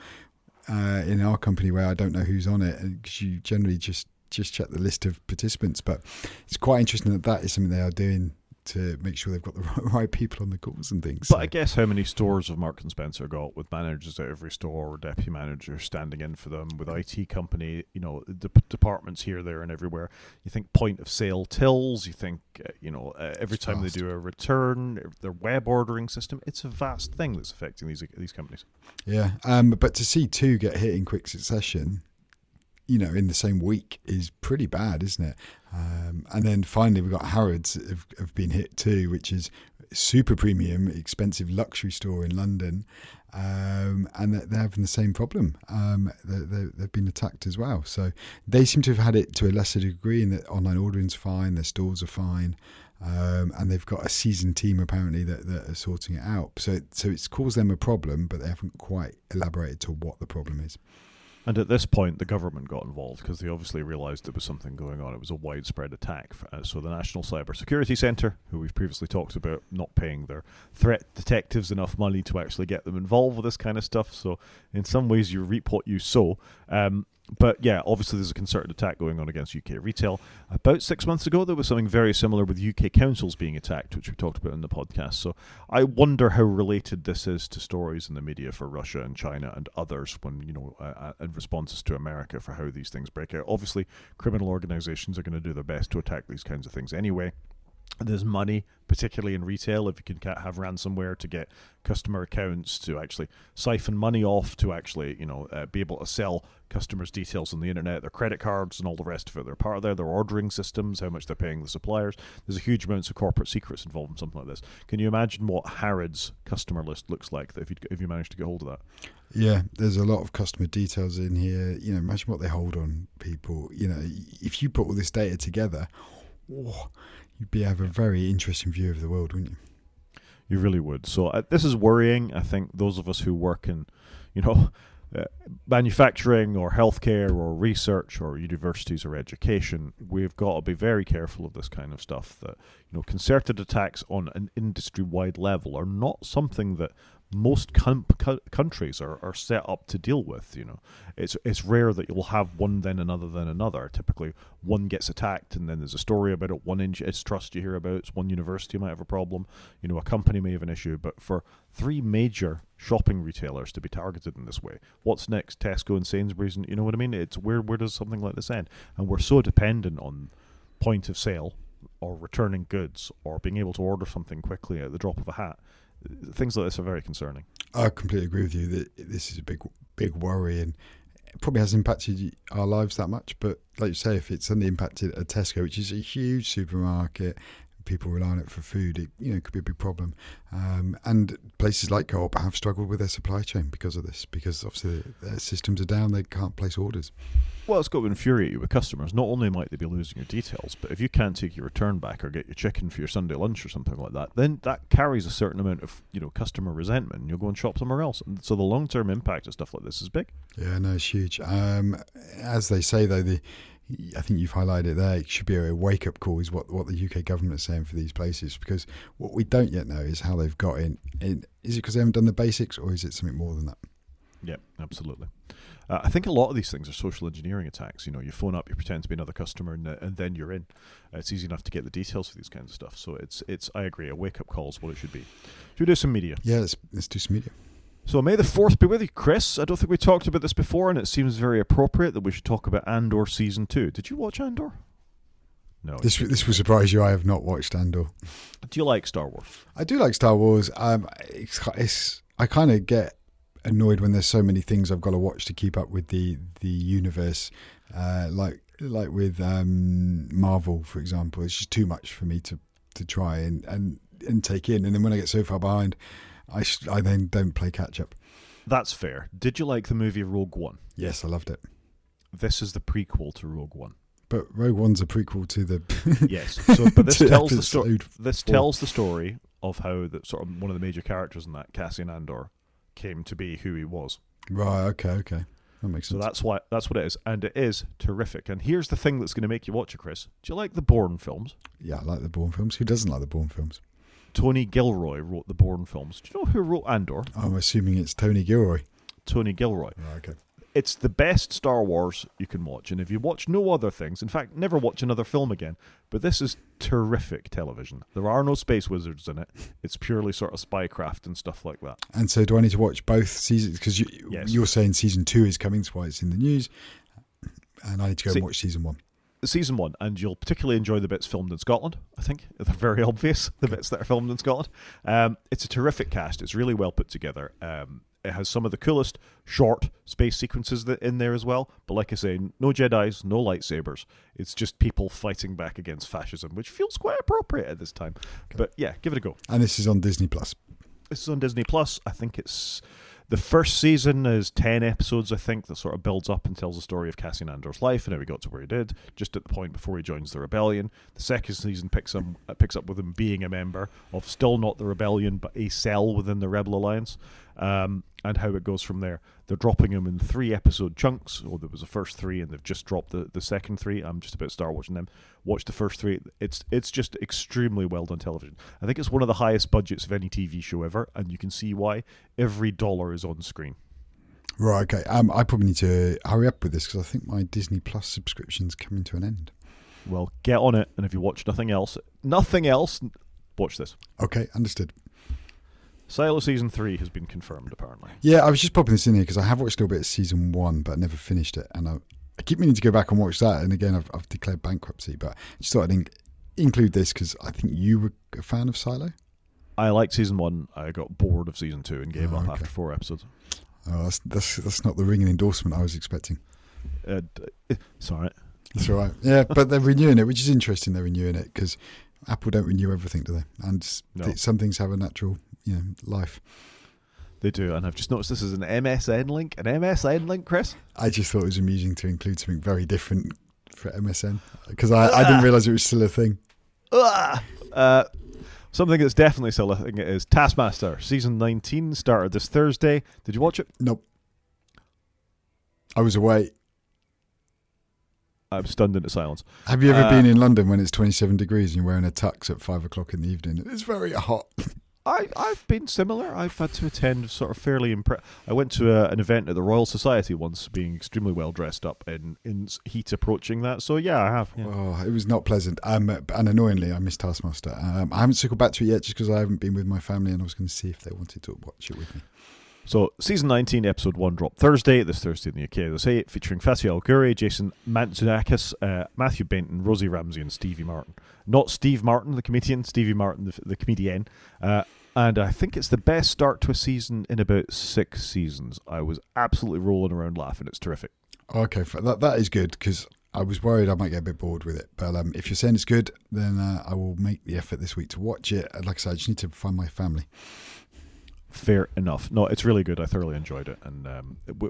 in our company where I don't know who's on it, because you generally just check the list of participants. But it's quite interesting that is something they are doing to make sure they've got the right people on the calls and things. But I guess how many stores have Marks and Spencer got with managers at every store or deputy managers standing in for them, with IT company, the departments here, there and everywhere. You think point of sale tills, you think, every time they do a return, their web ordering system, it's a vast thing that's affecting these companies. Yeah. But to see two get hit in quick succession, in the same week is pretty bad, isn't it? And then finally we've got Harrods have been hit too, which is super premium, expensive luxury store in London, and they're having the same problem. They've been attacked as well. So they seem to have had it to a lesser degree, in that online ordering's fine, their stores are fine, and they've got a seasoned team apparently that are sorting it out. So it's caused them a problem, but they haven't quite elaborated to what the problem is. And at this point, the government got involved because they obviously realised there was something going on. It was a widespread attack. So the National Cyber Security Centre, who we've previously talked about not paying their threat detectives enough money to actually get them involved with this kind of stuff. So in some ways, you reap what you sow. But yeah, obviously there's a concerted attack going on against UK retail. About 6 months ago, there was something very similar with UK councils being attacked, which we talked about in the podcast. So I wonder how related this is to stories in the media for Russia and China and others when, in responses to America for how these things break out. Obviously, criminal organizations are going to do their best to attack these kinds of things anyway. There's money, particularly in retail, if you can have ransomware to get customer accounts, to actually siphon money off, to actually, be able to sell customers' details on the internet, their credit cards and all the rest of it. They're part of their ordering systems, how much they're paying the suppliers. There's a huge amounts of corporate secrets involved in something like this. Can you imagine what Harrods' customer list looks like if you manage to get hold of that? Yeah, there's a lot of customer details in here. Imagine what they hold on people. If you put all this data together, you'd have a very interesting view of the world, wouldn't you? You really would. So this is worrying. I think those of us who work in, manufacturing or healthcare or research or universities or education, we've got to be very careful of this kind of stuff. That concerted attacks on an industry-wide level are not something that most countries are set up to deal with. It's rare that you'll have one then another. Typically, one gets attacked and then there's a story about it. One trust you hear about. It's one university might have a problem. A company may have an issue. But for three major shopping retailers to be targeted in this way, what's next? Tesco and Sainsbury's, and you know what I mean? It's where does something like this end? And we're so dependent on point of sale or returning goods or being able to order something quickly at the drop of a hat. Things like this are very concerning. I completely agree with you that this is a big worry, and it probably hasn't impacted our lives that much. But like you say, if it's suddenly impacted a Tesco, which is a huge supermarket, people rely on it for food, it could be a big problem. And places like Co-op have struggled with their supply chain because of this, because obviously their systems are down, they can't place orders. Well, it's got to infuriate you with customers. Not only might they be losing your details, but if you can't take your return back or get your chicken for your Sunday lunch or something like that, then that carries a certain amount of customer resentment, and you'll go and shop somewhere else. And so the long-term impact of stuff like this is big. Yeah, no, it's huge. As they say, though, I think you've highlighted it there, it should be a wake-up call is what the UK government is saying for these places, because what we don't yet know is how they've got in. Is it because they haven't done the basics, or is it something more than that? Yeah, absolutely. I think a lot of these things are social engineering attacks. You phone up, you pretend to be another customer, and then you're in. It's easy enough to get the details for these kinds of stuff. So it's I agree, a wake-up call is what it should be. Should we do some media? Yeah, let's do some media. So may the 4th be with you, Chris. I don't think we talked about this before, and it seems very appropriate that we should talk about Andor Season 2. Did you watch Andor? No. This will surprise you. I have not watched Andor. Do you like Star Wars? I do like Star Wars. I kind of get annoyed when there's so many things I've got to watch to keep up with the universe, like with Marvel, for example. It's just too much for me to try and take in, and then when I get so far behind, I then don't play catch up. That's fair. Did you like the movie Rogue One? Yes, I loved it. This is the prequel to Rogue One. But Rogue One's a prequel to the yes. So, but this tells the story. This tells the story of how sort of one of the major characters in that, Cassian Andor, came to be who he was. Right. Okay. That makes sense. So that's what it is, and it is terrific. And here's the thing that's going to make you watch it, Chris. Do you like the Bourne films? Yeah, I like the Bourne films. Who doesn't like the Bourne films? Tony Gilroy wrote the Bourne films. Do you know who wrote Andor? I'm assuming it's Tony Gilroy. Tony Gilroy. Right, okay. It's the best Star Wars you can watch, and if you watch no other things, in fact, never watch another film again, but this is terrific television. There are no space wizards in it. It's purely sort of spycraft and stuff like that. And so do I need to watch both seasons? Because you're saying Season 2 is coming, that's why it's in the news, and I need to go and watch Season 1. Season 1, and you'll particularly enjoy the bits filmed in Scotland, I think. They're very obvious, the bits that are filmed in Scotland. It's a terrific cast. It's really well put together. It has some of the coolest short space sequences in there as well. But like I say, no Jedis, no lightsabers. It's just people fighting back against fascism, which feels quite appropriate at this time. Okay. But yeah, give it a go. And this is on Disney Plus. This is on Disney Plus. I think it's the first season is 10 episodes, I think, that sort of builds up and tells the story of Cassian Andor's life and how he got to where he did, just at the point before he joins the rebellion. The second season picks up with him being a member of still not the rebellion, but a cell within the Rebel Alliance, and how it goes from there. They're dropping him in 3-episode chunks. Oh, there was the first 3, and they've just dropped the second 3. I'm just about to start watching them. Watch the first 3. It's just extremely well done television. I think it's one of the highest budgets of any TV show ever, and you can see why. Every dollar is on screen. Right, okay. I probably need to hurry up with this because I think my Disney Plus subscription's coming to an end. Well, get on it, and if you watch nothing else, watch this. Okay, understood. Silo Season 3 has been confirmed, apparently. Yeah, I was just popping this in here because I have watched a little bit of Season 1, but I never finished it. And I keep meaning to go back and watch that. And again, I've declared bankruptcy. But I just thought I'd include this because I think you were a fan of Silo. I liked Season 1. I got bored of Season 2 and gave up after 4 episodes. Oh, that's not the ringing endorsement I was expecting. It's all right. That's all right. Yeah, but they're renewing it, which is interesting. They're renewing it because Apple don't renew everything, do they? And some things have a natural life. They do, and I've just noticed this is an MSN link. An MSN link, Chris? I just thought it was amusing to include something very different for MSN because I didn't realise it was still a thing. Something that's definitely still a thing is Taskmaster. Season 19 started this Thursday. Did you watch it? Nope. I was away. I'm stunned into silence. Have you ever been in London when it's 27 degrees and you're wearing a tux at 5 o'clock in the evening? It's very hot. I've been similar. I've had to attend sort of fairly I went to an event at the Royal Society once, being extremely well dressed up in heat approaching that. So yeah, I have. Yeah. Oh, it was not pleasant. And annoyingly, I missed Taskmaster. I haven't circled back to it yet just because I haven't been with my family and I was going to see if they wanted to watch it with me. So, Season 19, Episode 1 dropped this Thursday in the UK, as I say, featuring Fatih El-Ghuri, Jason Mantzoukas, Matthew Benton, Rosie Ramsey, and Stevie Martin. Not Steve Martin, the comedian, Stevie Martin, the comedian. And I think it's the best start to a season in about 6 seasons. I was absolutely rolling around laughing. It's terrific. Okay, that is good, because I was worried I might get a bit bored with it. But if you're saying it's good, then I will make the effort this week to watch it. Like I said, I just need to find my family. Fair enough. No, it's really good. I thoroughly enjoyed it, and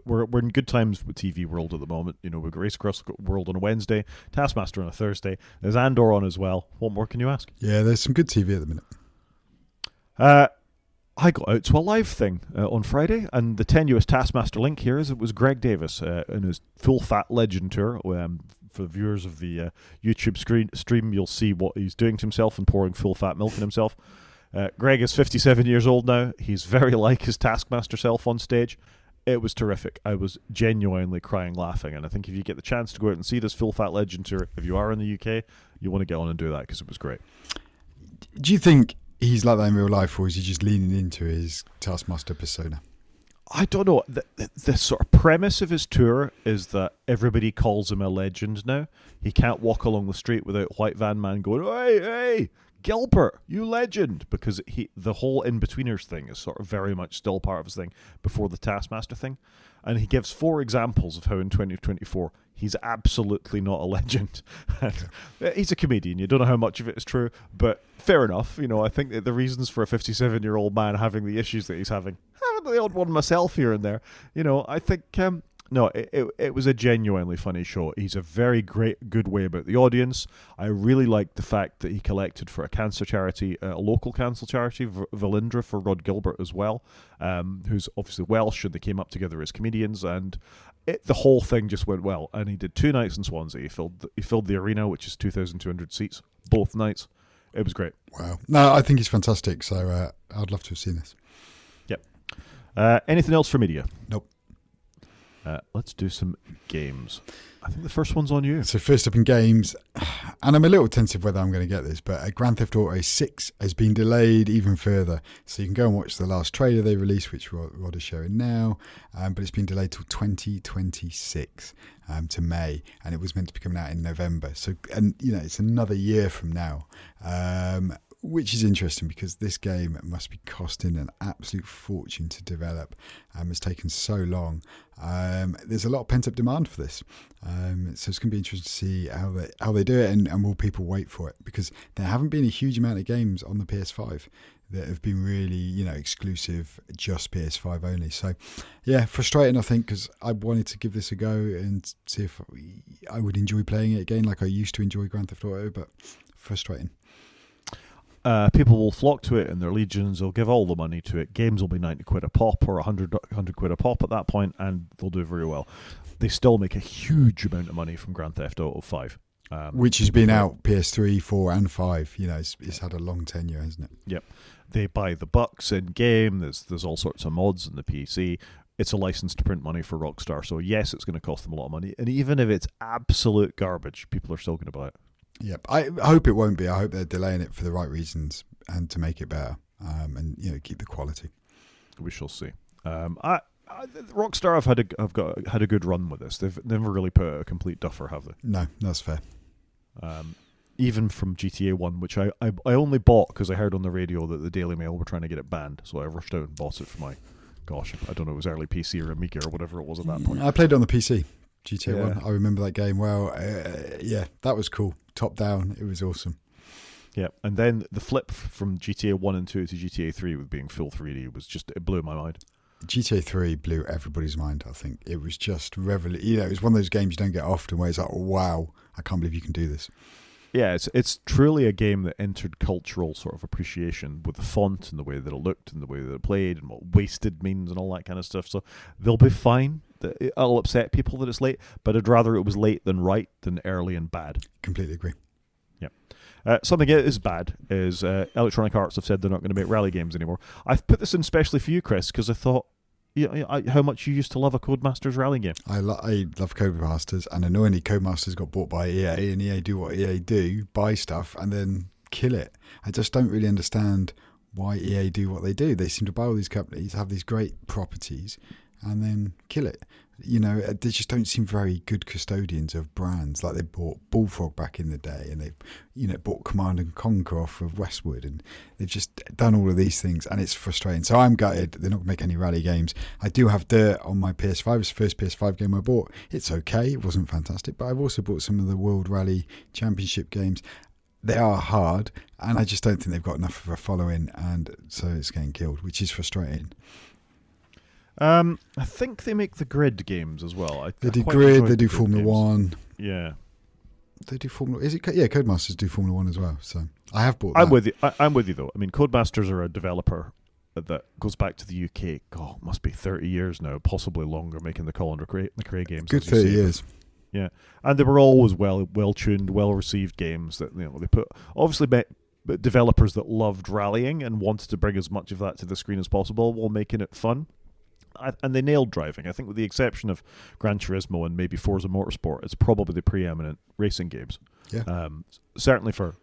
we're in good times with TV World at the moment. You know, we've got Race Across the World on a Wednesday, Taskmaster on a Thursday. There's Andor on as well. What more can you ask? Yeah, there's some good TV at the minute. I got out to a live thing on Friday, and the tenuous Taskmaster link here is it was Greg Davies in his Full Fat Legend tour. For the viewers of the YouTube stream, you'll see what he's doing to himself and pouring full fat milk in himself. Greg is 57 years old now. He's very like his Taskmaster self on stage. It was terrific. I was genuinely crying laughing, and I think if you get the chance to go out and see this Full Fat Legend tour, if you are in the UK, you want to get on and do that because it was great. Do you think he's like that in real life, or is he just leaning into his Taskmaster persona? I don't know. The sort of premise of his tour is that everybody calls him a legend now. He can't walk along the street without White Van Man going, hey, Gilbert, you legend, because the whole In-Betweeners thing is sort of very much still part of his thing before the Taskmaster thing. And he gives 4 examples of how in 2024 he's absolutely not a legend. He's a comedian. You don't know how much of it is true, but fair enough. You know, I think that the reasons for a 57-year-old man having the issues that he's having the odd one myself here and there. You know, I think... No, it was a genuinely funny show. He's a very good way about the audience. I really liked the fact that he collected for a cancer charity, a local cancer charity, Valindra, for Rod Gilbert as well, who's obviously Welsh, and they came up together as comedians, and the whole thing just went well. And he did 2 nights in Swansea. He filled the arena, which is 2,200 seats, both nights. It was great. Wow. No, I think he's fantastic, so I'd love to have seen this. Yep. Anything else for media? Nope. Let's do some games. I think the first one's on you. So first up in games, and I'm a little tentative whether I'm going to get this, but Grand Theft Auto 6 has been delayed even further. So you can go and watch the last trailer they released, which Rod is showing now, but it's been delayed till 2026 to May, and it was meant to be coming out in November. So, and you know, it's another year from now. which is interesting because this game must be costing an absolute fortune to develop. It's taken so long. There's a lot of pent-up demand for this. So it's going to be interesting to see how they do it, and will people wait for it? Because there haven't been a huge amount of games on the PS5 that have been really, exclusive, just PS5 only. So, yeah, frustrating, I think, because I wanted to give this a go and see if I would enjoy playing it again like I used to enjoy Grand Theft Auto, but frustrating. People will flock to it in their legions. They'll give all the money to it. Games will be 90 quid a pop or 100 quid a pop at that point, and they'll do very well. They still make a huge amount of money from Grand Theft Auto 5. Which has been out PS3, 4 and 5. It's had a long tenure, hasn't it? Yep. They buy the bucks in game. There's all sorts of mods in the PC. It's a license to print money for Rockstar. So yes, it's going to cost them a lot of money. And even if it's absolute garbage, people are still going to buy it. Yep. I hope it won't be. I hope they're delaying it for the right reasons and to make it better, and keep the quality. We shall see. Rockstar have had a good run with this. They've never really put out a complete duffer, have they? No, that's fair. Even from GTA 1, which I only bought because I heard on the radio that the Daily Mail were trying to get it banned, so I rushed out and bought it for my, I don't know, it was early PC or Amiga or whatever it was at that point. I played it on the PC, GTA 1. I remember that game well. That was cool. Top down, it was awesome. Yeah, and then the flip from GTA 1 and 2 to GTA 3 with being full 3D it blew my mind. GTA 3 blew everybody's mind, I think. It was just revolutionary. It was one of those games you don't get often where it's like, oh, wow, I can't believe you can do this. Yeah, it's truly a game that entered cultural sort of appreciation with the font and the way that it looked and the way that it played and what wasted means and all that kind of stuff. So they'll be fine. It'll upset people that it's late, but I'd rather it was late than right than early and bad. Completely agree. Yeah. Something that is bad is Electronic Arts have said they're not going to make rally games anymore. I've put this in specially for you, Chris, because I thought how much you used to love a Codemasters rally game. I love Codemasters, and annoyingly Codemasters got bought by EA, and EA do what EA do, buy stuff and then kill it. I just don't really understand why EA do what they do. They seem to buy all these companies, have these great properties, and then kill it. They just don't seem very good custodians of brands. Like they bought Bullfrog back in the day, and they've bought Command and Conquer off of Westwood, and they've just done all of these things, and it's frustrating. So I'm gutted they're not going to make any rally games. I do have Dirt on my PS5. It's the first PS5 game I bought. It's okay. It wasn't fantastic, but I've also bought some of the World Rally Championship games. They are hard, and I just don't think they've got enough of a following, and so it's getting killed, which is frustrating. I think they make the Grid games as well. They do Grid, they do Formula games. 1. Yeah. They do Formula... Codemasters do Formula 1 as well, so I have bought that. I'm with you, though. I mean, Codemasters are a developer that goes back to the UK. God, it must be 30 years now, possibly longer, making the Colin McRae games. Good 30 years. Yeah. And they were always well-tuned, well-received games that, they put... Obviously, developers that loved rallying and wanted to bring as much of that to the screen as possible while making it fun. And they nailed driving. I think with the exception of Gran Turismo and maybe Forza Motorsport, it's probably the preeminent racing games. Yeah. Certainly for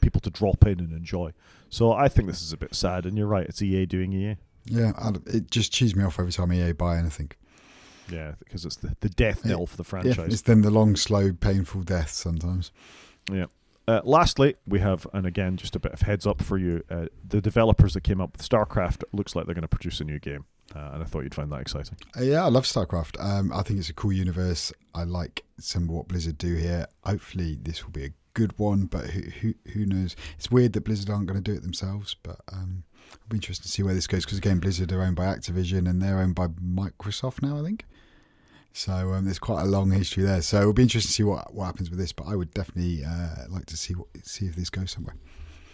people to drop in and enjoy. So I think this is a bit sad, and you're right, it's EA doing EA. Yeah, it just chews me off every time EA buy anything. Yeah, because it's the death knell for the franchise. Yeah, it's then the long, slow, painful death sometimes. Yeah. Lastly, we have, and again, just a bit of heads up for you, the developers that came up with StarCraft, looks like they're going to produce a new game. And I thought you'd find that exciting. Yeah, I love StarCraft. I think it's a cool universe. I like some of what Blizzard do here. Hopefully this will be a good one, but who knows? It's weird that Blizzard aren't going to do it themselves, but it'll be interesting to see where this goes, because again, Blizzard are owned by Activision and they're owned by Microsoft now, I think. So there's quite a long history there. So it'll be interesting to see what happens with this, but I would definitely like to see if this goes somewhere.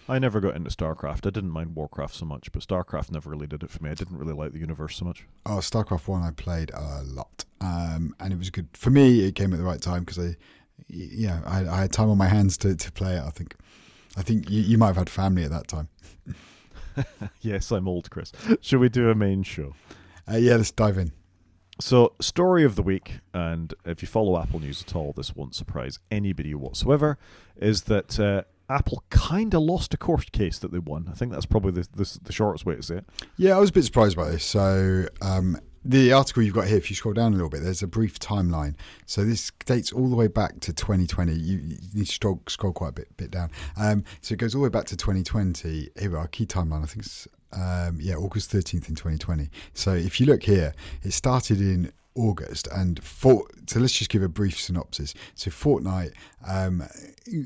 I never got into StarCraft. I didn't mind Warcraft so much, but StarCraft never really did it for me. I didn't really like the universe so much. Oh, StarCraft 1 I played a lot, and it was good. For me, it came at the right time because I had time on my hands to play it, I think. I think you might have had family at that time. Yes, I'm old, Chris. Should we do a main show? Yeah, let's dive in. So, story of the week, and if you follow Apple News at all, this won't surprise anybody whatsoever, is that Apple kind of lost a court case that they won. I think that's probably the shortest way to say it. Yeah, I was a bit surprised by this. So The article you've got here, if you scroll down a little bit, there's a brief timeline. So this dates all the way back to 2020. You need to scroll quite a bit down. So it goes all the way back to 2020. Here we are, key timeline. I think it's August 13th in 2020. So if you look here, it started in August, and so let's just give a brief synopsis. So Fortnite,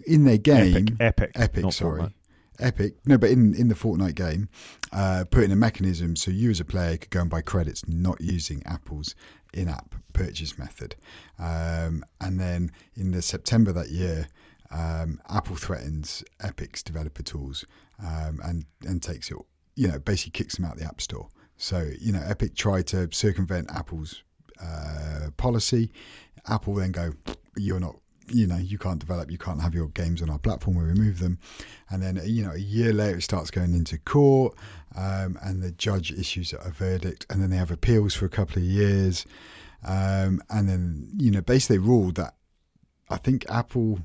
in their game, Epic, sorry. Fortnite. Epic, no, but in the Fortnite game, put in a mechanism so you as a player could go and buy credits not using Apple's in-app purchase method. And then in the September that year, Apple threatens Epic's developer tools and takes it, basically kicks them out of the App Store. So, Epic tried to circumvent Apple's policy. Apple then go, you're not, you can't develop, you can't have your games on our platform, we remove them. And then, a year later it starts going into court, and the judge issues a verdict, and then they have appeals for a couple of years. And then, basically ruled that I think Apple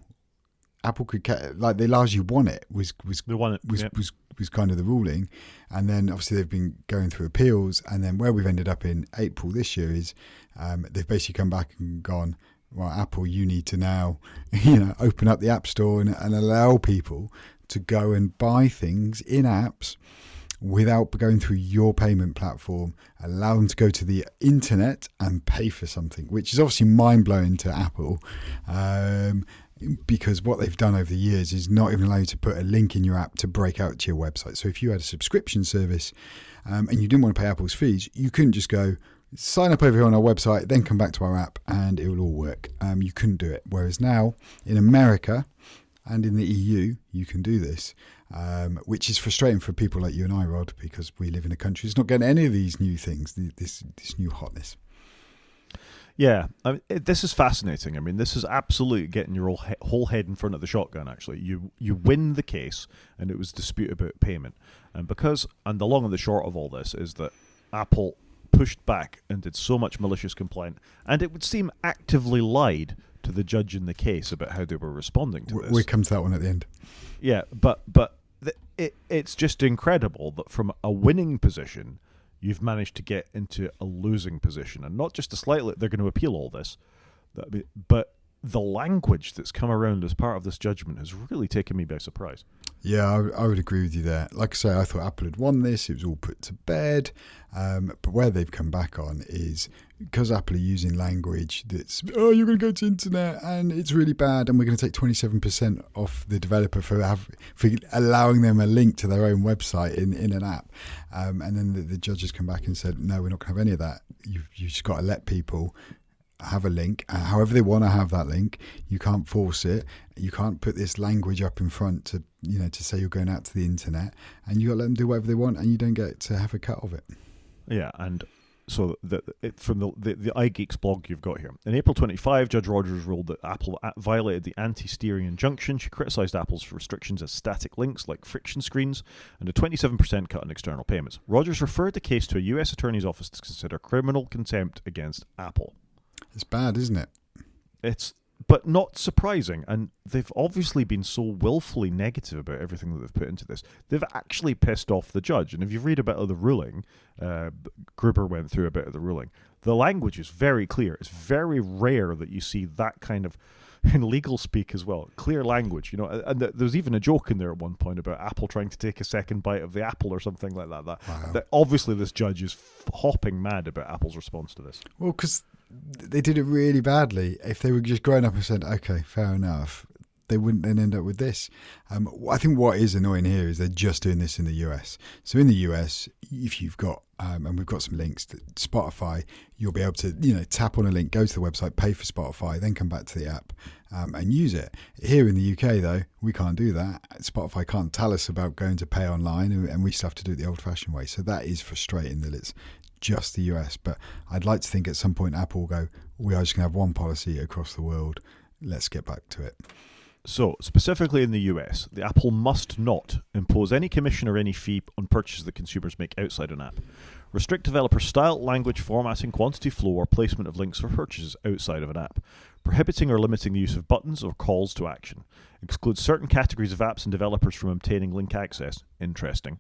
could, they largely won it, was kind of the ruling. And then obviously they've been going through appeals, and then where we've ended up in April this year is they've basically come back and gone, well, Apple, you need to now, open up the App Store and allow people to go and buy things in apps without going through your payment platform. Allow them to go to the internet and pay for something, which is obviously mind-blowing to Apple, because what they've done over the years is not even allow you to put a link in your app to break out to your website. So if you had a subscription service and you didn't want to pay Apple's fees, you couldn't just go, sign up over here on our website, then come back to our app and it will all work. You couldn't do it. Whereas now in America and in the EU, you can do this, which is frustrating for people like you and I, Rod, because we live in a country that's not getting any of these new things, this new hotness. Yeah, this is fascinating. I mean, this is absolutely getting your whole head in front of the shotgun, actually. You win the case, and it was dispute about payment. And the long and the short of all this is that Apple pushed back and did so much malicious complaint, and it would seem actively lied to the judge in the case about how they were responding to this. We'll come to that one at the end. Yeah, but it's just incredible that from a winning position, you've managed to get into a losing position. And not just a slightly, they're going to appeal all this, but the language that's come around as part of this judgment has really taken me by surprise. Yeah, I would agree with you there. Like I say, I thought Apple had won this. It was all put to bed. But where they've come back on is because Apple are using language that's, you're going to go to internet and it's really bad, and we're going to take 27% off the developer for allowing them a link to their own website in an app. And then the judges come back and said, no, we're not going to have any of that. You've just got to let people have a link however they want to have that link. You can't force it. You can't put this language up in front to say you're going out to the internet, and you got to let them do whatever they want, and you don't get to have a cut of it. Yeah, and so from the iGeeks blog you've got here. In April 25, Judge Rogers ruled that Apple violated the anti-steering injunction. She criticised Apple's restrictions as static links like friction screens and a 27% cut on external payments. Rogers referred the case to a US attorney's office to consider criminal contempt against Apple. It's bad, isn't it? But not surprising, and they've obviously been so willfully negative about everything that they've put into this. They've actually pissed off the judge, and if you read a bit of the ruling, Gruber went through a bit of the ruling, the language is very clear. It's very rare that you see that kind of, in legal speak as well, clear language, and there's even a joke in there at one point about Apple trying to take a second bite of the apple or something like that. Wow. That obviously this judge is hopping mad about Apple's response to this. Well, because they did it really badly. If they were just grown up and said, okay, fair enough, they wouldn't then end up with this. I think what is annoying here is they're just doing this in the US. So in the US, if you've got, and we've got some links to Spotify, you'll be able to, tap on a link, go to the website, pay for Spotify, then come back to the app and use it. Here in the UK, though, we can't do that. Spotify can't tell us about going to pay online, and we still have to do it the old-fashioned way. So that is frustrating that it's just the US. But I'd like to think at some point Apple will go, we are just going to have one policy across the world. Let's get back to it. So, specifically in the US, the Apple must not impose any commission or any fee on purchases that consumers make outside an app. Restrict developer style, language, formatting, quantity, flow, or placement of links for purchases outside of an app. prohibiting or limiting the use of buttons or calls to action, excludes certain categories of apps and developers from obtaining link access. Interesting.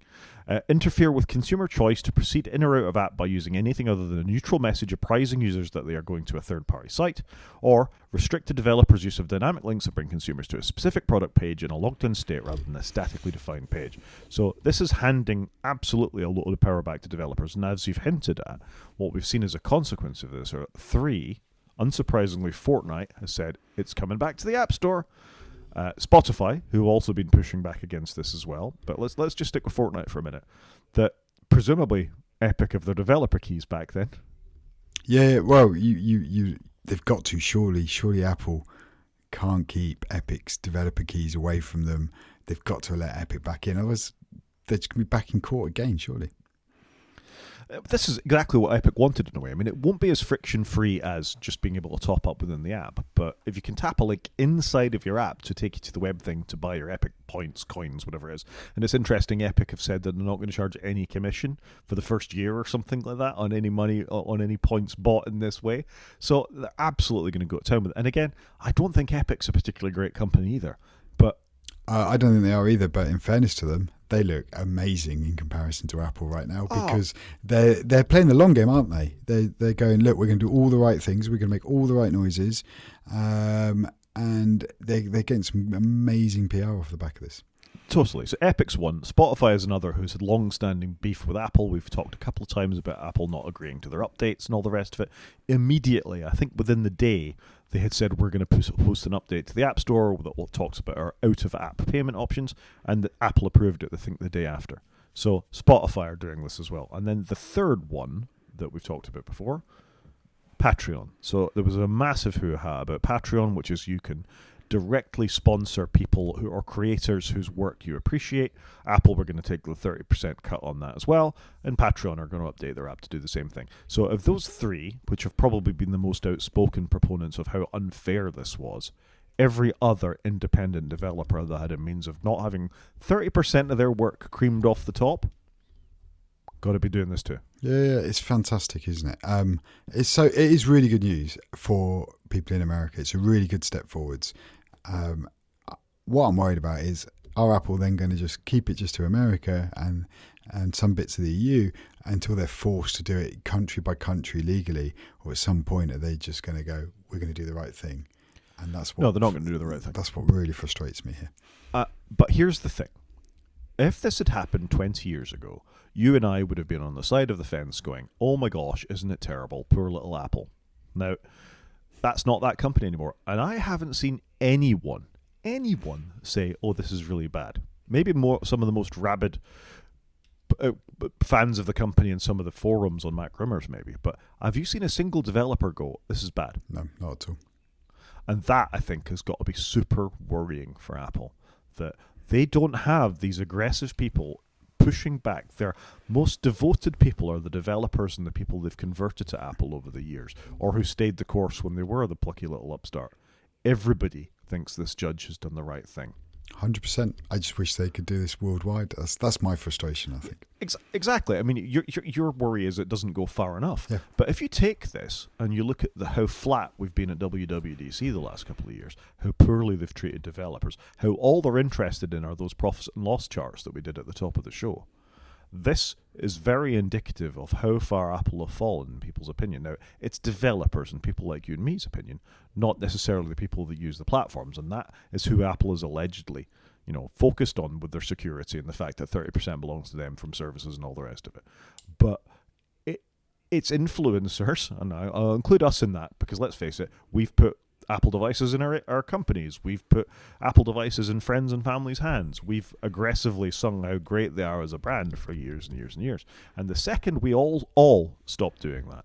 Interfere with consumer choice to proceed in or out of app by using anything other than a neutral message apprising users that they are going to a third-party site, or restrict the developer's use of dynamic links that bring consumers to a specific product page in a logged-in state rather than a statically defined page. So this is handing absolutely a lot of power back to developers, and as you've hinted at, what we've seen as a consequence of this are three. Unsurprisingly, Fortnite has said it's coming back to the App Store. Spotify, who have also been pushing back against this as well, but let's just stick with Fortnite for a minute. That presumably Epic have their developer keys back then. Yeah, well, you they've got to surely Apple can't keep Epic's developer keys away from them. They've got to let Epic back in, otherwise they're just going to be back in court again, surely. This is exactly what Epic wanted in a way. I mean, it won't be as friction-free as just being able to top up within the app, but if you can tap a link inside of your app to take you to the web thing to buy your Epic points, coins, whatever it is. And it's interesting, Epic have said that they're not going to charge any commission for the first year or something like that on any money, on any points bought in this way. So they're absolutely going to go to town with it. And again, I don't think Epic's a particularly great company either, but I don't think they are either, but in fairness to them, they look amazing in comparison to Apple right now because they're playing the long game, aren't they? They're going, look, we're going to do all the right things, we're going to make all the right noises, and they're getting some amazing PR off the back of this. Totally. So Epic's one. Spotify is another who's had long-standing beef with Apple. We've talked a couple of times about Apple not agreeing to their updates and all the rest of it. Immediately, I think within the day, they had said we're going to post an update to the App Store that talks about our out-of-app payment options, and Apple approved it, I think, the day after. So Spotify are doing this as well. And then the third one that we've talked about before, Patreon. So there was a massive hoo-ha about Patreon, which is you can directly sponsor people who are creators whose work you appreciate. Apple were going to take the 30% cut on that as well, and Patreon are going to update their app to do the same thing. So of those three, which have probably been the most outspoken proponents of how unfair this was, every other independent developer that had a means of not having 30% of their work creamed off the top, got to be doing this too. Yeah, it's fantastic, isn't it? It is really good news for people in America. It's a really good step forwards. What I'm worried about is, are Apple then going to just keep it just to America and some bits of the EU until they're forced to do it country by country legally, or at some point are they just going to go, we're going to do the right thing? And that's what. No, they're not going to do the right thing. That's what really frustrates me here. But here's the thing. If this had happened 20 years ago, you and I would have been on the side of the fence going, oh my gosh, isn't it terrible? Poor little Apple. Now, that's not that company anymore. And I haven't seen anyone say, oh, this is really bad. Maybe some of the most rabid fans of the company in some of the forums on Mac Rumors maybe. But have you seen a single developer go, this is bad? No, not at all. And that, I think, has got to be super worrying for Apple. That they don't have these aggressive people pushing back. Their most devoted people are the developers and the people they've converted to Apple over the years, or who stayed the course when they were the plucky little upstart. Everybody thinks this judge has done the right thing. 100%. I just wish they could do this worldwide. That's my frustration, I think. Exactly. I mean, your worry is it doesn't go far enough. Yeah. But if you take this and you look at how flat we've been at WWDC the last couple of years, how poorly they've treated developers, how all they're interested in are those profit and loss charts that we did at the top of the show, this is very indicative of how far Apple have fallen in people's opinion. Now, it's developers and people like you and me's opinion, not necessarily the people that use the platforms, and that is who Apple is allegedly, focused on with their security and the fact that 30% belongs to them from services and all the rest of it. But it's influencers, and I'll include us in that, because let's face it, we've put Apple devices in our companies. We've put Apple devices in friends and family's hands. We've aggressively sung how great they are as a brand for years and years and years. And the second we all stop doing that,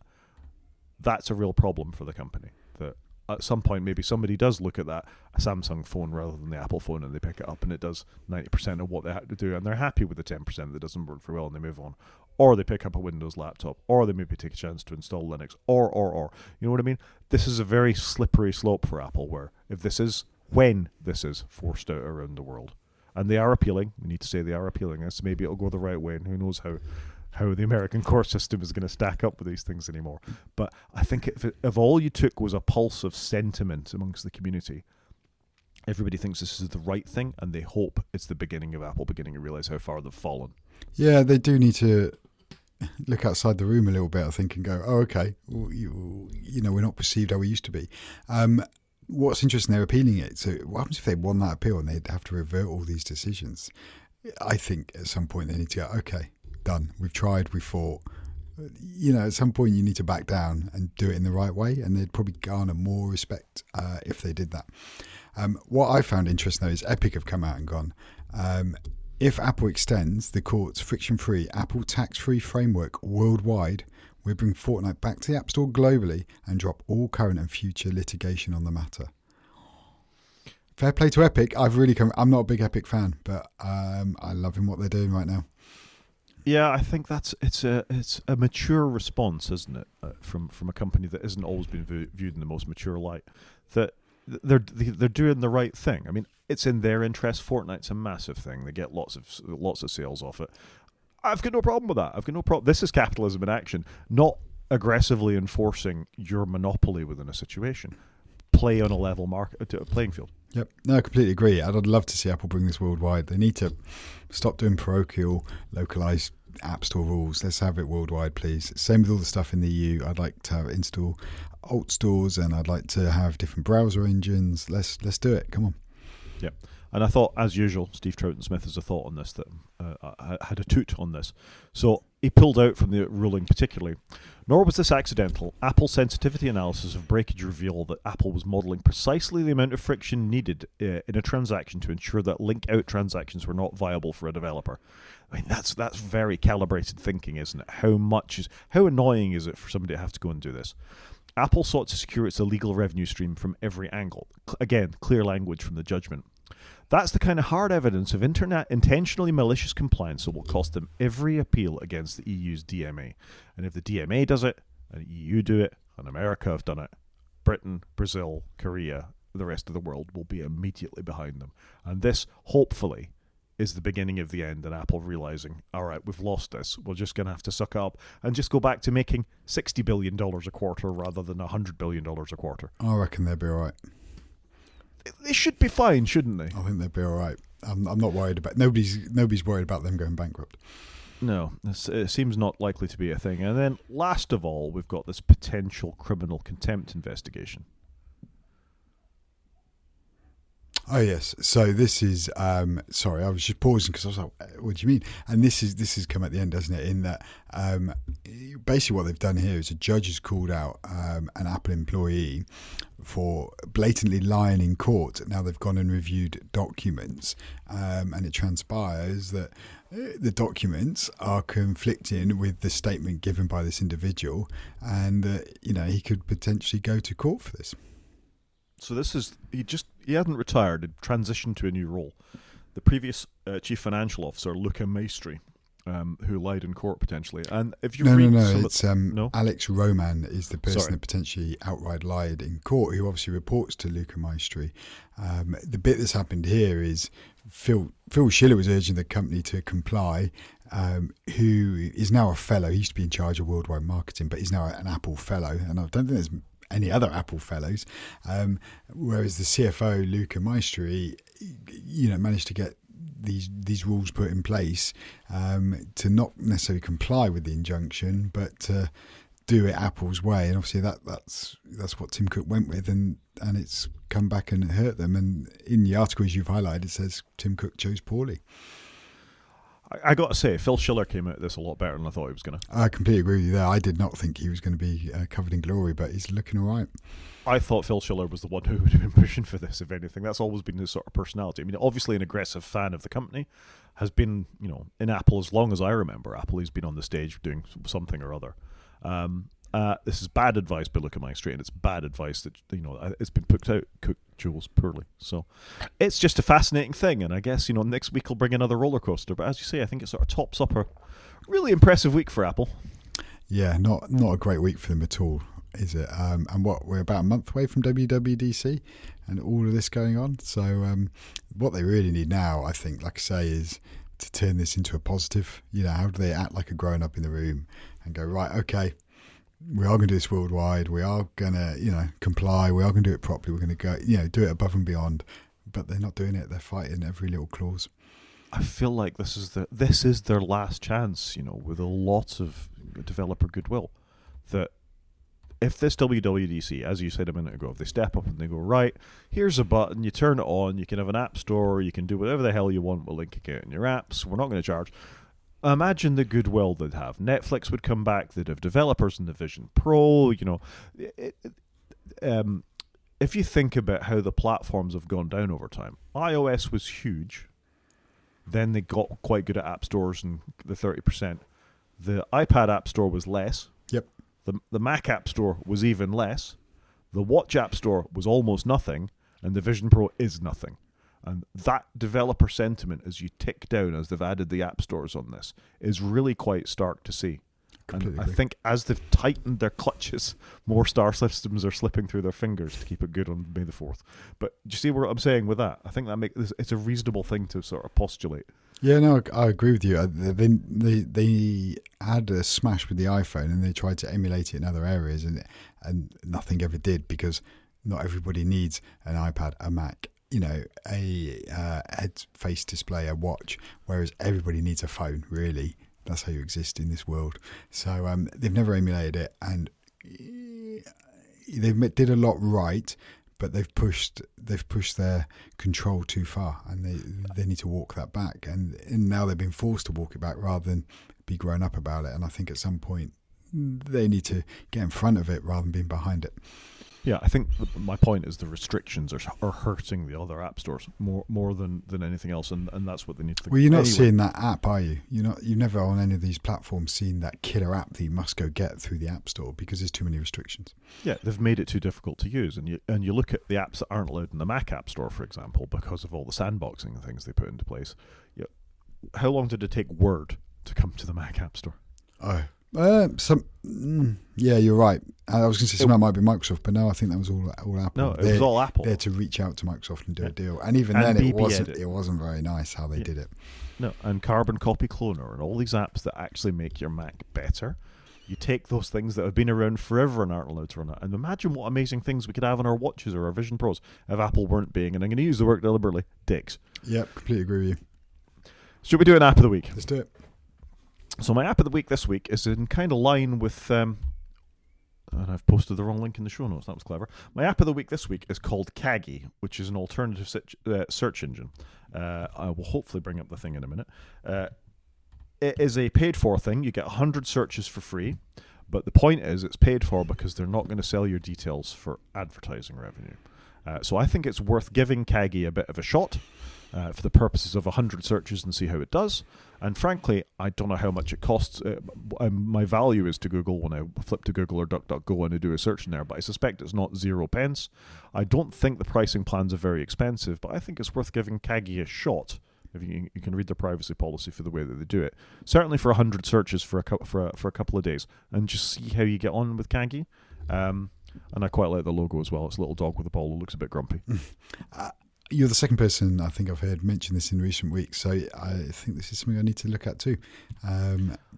that's a real problem for the company. That at some point maybe somebody does look at that Samsung phone rather than the Apple phone, and they pick it up and it does 90% of what they had to do, and they're happy with the 10% that doesn't work very well, and they move on. Or they pick up a Windows laptop, or they maybe take a chance to install Linux, or. You know what I mean? This is a very slippery slope for Apple, where when this is forced out around the world. And they are appealing. We need to say they are appealing this. Maybe it'll go the right way, and who knows how how the American court system is going to stack up with these things anymore. But I think if all you took was a pulse of sentiment amongst the community, everybody thinks this is the right thing, and they hope it's the beginning of Apple beginning to realize how far they've fallen. Yeah, they do need to look outside the room a little bit, I think, and go, oh, okay, well, you know, we're not perceived how we used to be. What's interesting, they're appealing it. So what happens if they won that appeal and they'd have to revert all these decisions? I think at some point they need to go, okay, done. We've tried, we fought. You know, at some point you need to back down and do it in the right way, and they'd probably garner more respect if they did that. What I found interesting, though, is Epic have come out and gone, if Apple extends the court's friction-free Apple tax-free framework worldwide, we bring Fortnite back to the App Store globally and drop all current and future litigation on the matter. Fair play to Epic. I'm not a big Epic fan, but I love what they're doing right now. Yeah, I think it's a mature response, isn't it, from a company that isn't always been viewed in the most mature light. That they're doing the right thing. I mean, it's in their interest. Fortnite's a massive thing. They get lots of sales off it. I've got no problem with that. I've got no problem. This is capitalism in action, not aggressively enforcing your monopoly within a situation. Play on a level playing field. Yep, no, I completely agree. I'd love to see Apple bring this worldwide. They need to stop doing parochial, localized App Store rules. Let's have it worldwide, please. Same with all the stuff in the EU. I'd like to have install alt stores, and I'd like to have different browser engines. Let's do it. Come on. Yep. And I thought, as usual, Steve Troughton-Smith has a thought on this, that had a toot on this. So he pulled out from the ruling particularly. Nor was this accidental. Apple's sensitivity analysis of breakage revealed that Apple was modelling precisely the amount of friction needed in a transaction to ensure that link-out transactions were not viable for a developer. I mean, that's very calibrated thinking, isn't it? How annoying is it for somebody to have to go and do this? Apple sought to secure its illegal revenue stream from every angle. Again, clear language from the judgment. That's the kind of hard evidence of intentionally malicious compliance that will cost them every appeal against the EU's DMA. And if the DMA does it, and the EU do it, and America have done it, Britain, Brazil, Korea, the rest of the world will be immediately behind them. And this, hopefully, is the beginning of the end, and Apple realizing, all right, we've lost this. We're just going to have to suck up and just go back to making $60 billion a quarter rather than $100 billion a quarter. I reckon they'll be all right. They should be fine, shouldn't they? I think they'll be all right. I'm not worried about nobody's worried about them going bankrupt. No, it seems not likely to be a thing. And then, last of all, we've got this potential criminal contempt investigation. Oh yes. So this is sorry, I was just pausing because I was like, "What do you mean?" And this has come at the end, doesn't it? In that basically what they've done here is a judge has called out an Apple employee for blatantly lying in court. Now they've gone and reviewed documents, and it transpires that the documents are conflicting with the statement given by this individual, and he could potentially go to court for this. So this is he hadn't retired; he'd transitioned to a new role. The previous chief financial officer, Luca Maestri, who lied in court potentially. And if you it's Alex Roman is the person that potentially outright lied in court, who obviously reports to Luca Maestri. The bit that's happened here is Phil Schiller was urging the company to comply. Who is now a fellow? He used to be in charge of worldwide marketing, but he's now an Apple fellow, and I don't think there's any other Apple fellows, whereas the CFO Luca Maestri, managed to get these rules put in place to not necessarily comply with the injunction, but to do it Apple's way. And obviously that's what Tim Cook went with, and it's come back and hurt them. And in the article, as you've highlighted, it says Tim Cook chose poorly. I got to say, Phil Schiller came out of this a lot better than I thought he was going to. I completely agree with you there. I did not think he was going to be covered in glory, but he's looking all right. I thought Phil Schiller was the one who would have been pushing for this, if anything. That's always been his sort of personality. I mean, obviously an aggressive fan of the company, has been, in Apple as long as I remember. Apple, he's been on the stage doing something or other. This is bad advice by Luca Maestri, and it's bad advice that, it's been put out, cooked Jules poorly. So it's just a fascinating thing, and I guess, next week will bring another roller coaster. But as you say, I think it sort of tops up a really impressive week for Apple. Yeah, not a great week for them at all, is it? And we're about a month away from WWDC and all of this going on. So what they really need now, I think, like I say, is to turn this into a positive? How do they act like a grown up in the room and go, right, okay, we are going to do this worldwide. We are going to, comply. We are going to do it properly. We're going to go, do it above and beyond. But they're not doing it. They're fighting every little clause. I feel like this is their last chance, with a lot of developer goodwill. That if this WWDC, as you said a minute ago, if they step up and they go, right, here's a button, you turn it on, you can have an app store, you can do whatever the hell you want, we'll link it in your apps, we're not going to charge. Imagine the goodwill they'd have. Netflix would come back, they'd have developers in the Vision Pro, if you think about how the platforms have gone down over time, iOS was huge, then they got quite good at app stores and the 30%. The iPad app store was less. Yep. The Mac App Store was even less. The Watch App Store was almost nothing. And the Vision Pro is nothing. And that developer sentiment, as you tick down, as they've added the app stores on this, is really quite stark to see. And I think as they've tightened their clutches, more star systems are slipping through their fingers to keep it good on May the 4th. But do you see what I'm saying with that? I think it's a reasonable thing to sort of postulate. Yeah, no, I agree with you. They had a smash with the iPhone and they tried to emulate it in other areas, and nothing ever did, because not everybody needs an iPad, a Mac, a head-face display, a watch, whereas everybody needs a phone, really. That's how you exist in this world. So they've never emulated it, and they did a lot right, but they've pushed their control too far, and they need to walk that back. And now they've been forced to walk it back rather than be grown up about it. And I think at some point they need to get in front of it rather than being behind it. Yeah, I think my point is the restrictions are hurting the other app stores more than anything else, and that's what they need to think. Well, you're not seeing that app, are you? You've never on any of these platforms seen that killer app that you must go get through the app store because there's too many restrictions. Yeah, they've made it too difficult to use, and you look at the apps that aren't allowed in the Mac App Store, for example, because of all the sandboxing and things they put into place. How long did it take Word to come to the Mac App Store? Yeah, you're right. I was going to say some of that might be Microsoft, but no, I think that was all Apple. No, it was all Apple. They had to reach out to Microsoft and do a deal, and even then, it wasn't very nice how they did it. No, and Carbon Copy Cloner and all these apps that actually make your Mac better. You take those things that have been around forever and aren't allowed to run it, and imagine what amazing things we could have on our watches or our Vision Pros if Apple weren't being, and I'm going to use the word deliberately, dicks. Yep, completely agree with you. Should we do an app of the week? Let's do it. So my app of the week this week is in kind of line with, and I've posted the wrong link in the show notes. That was clever. My app of the week this week is called Kagi, which is an alternative search engine. I will hopefully bring up the thing in a minute. It is a paid-for thing. You get 100 searches for free, but the point is it's paid for because they're not going to sell your details for advertising revenue. So I think it's worth giving Kagi a bit of a shot for the purposes of 100 searches and see how it does. And frankly, I don't know how much it costs. My value is to Google when I flip to Google or DuckDuckGo and I do a search in there, but I suspect it's not 0 pence. I don't think the pricing plans are very expensive, but I think it's worth giving Kagi a shot. If you can read their privacy policy for the way that they do it. Certainly for 100 searches for a couple of days, and just see how you get on with Kagi. And I quite like the logo as well. It's a little dog with a ball that looks a bit grumpy. You're the second person I think I've heard mention this in recent weeks, so I think this is something I need to look at too.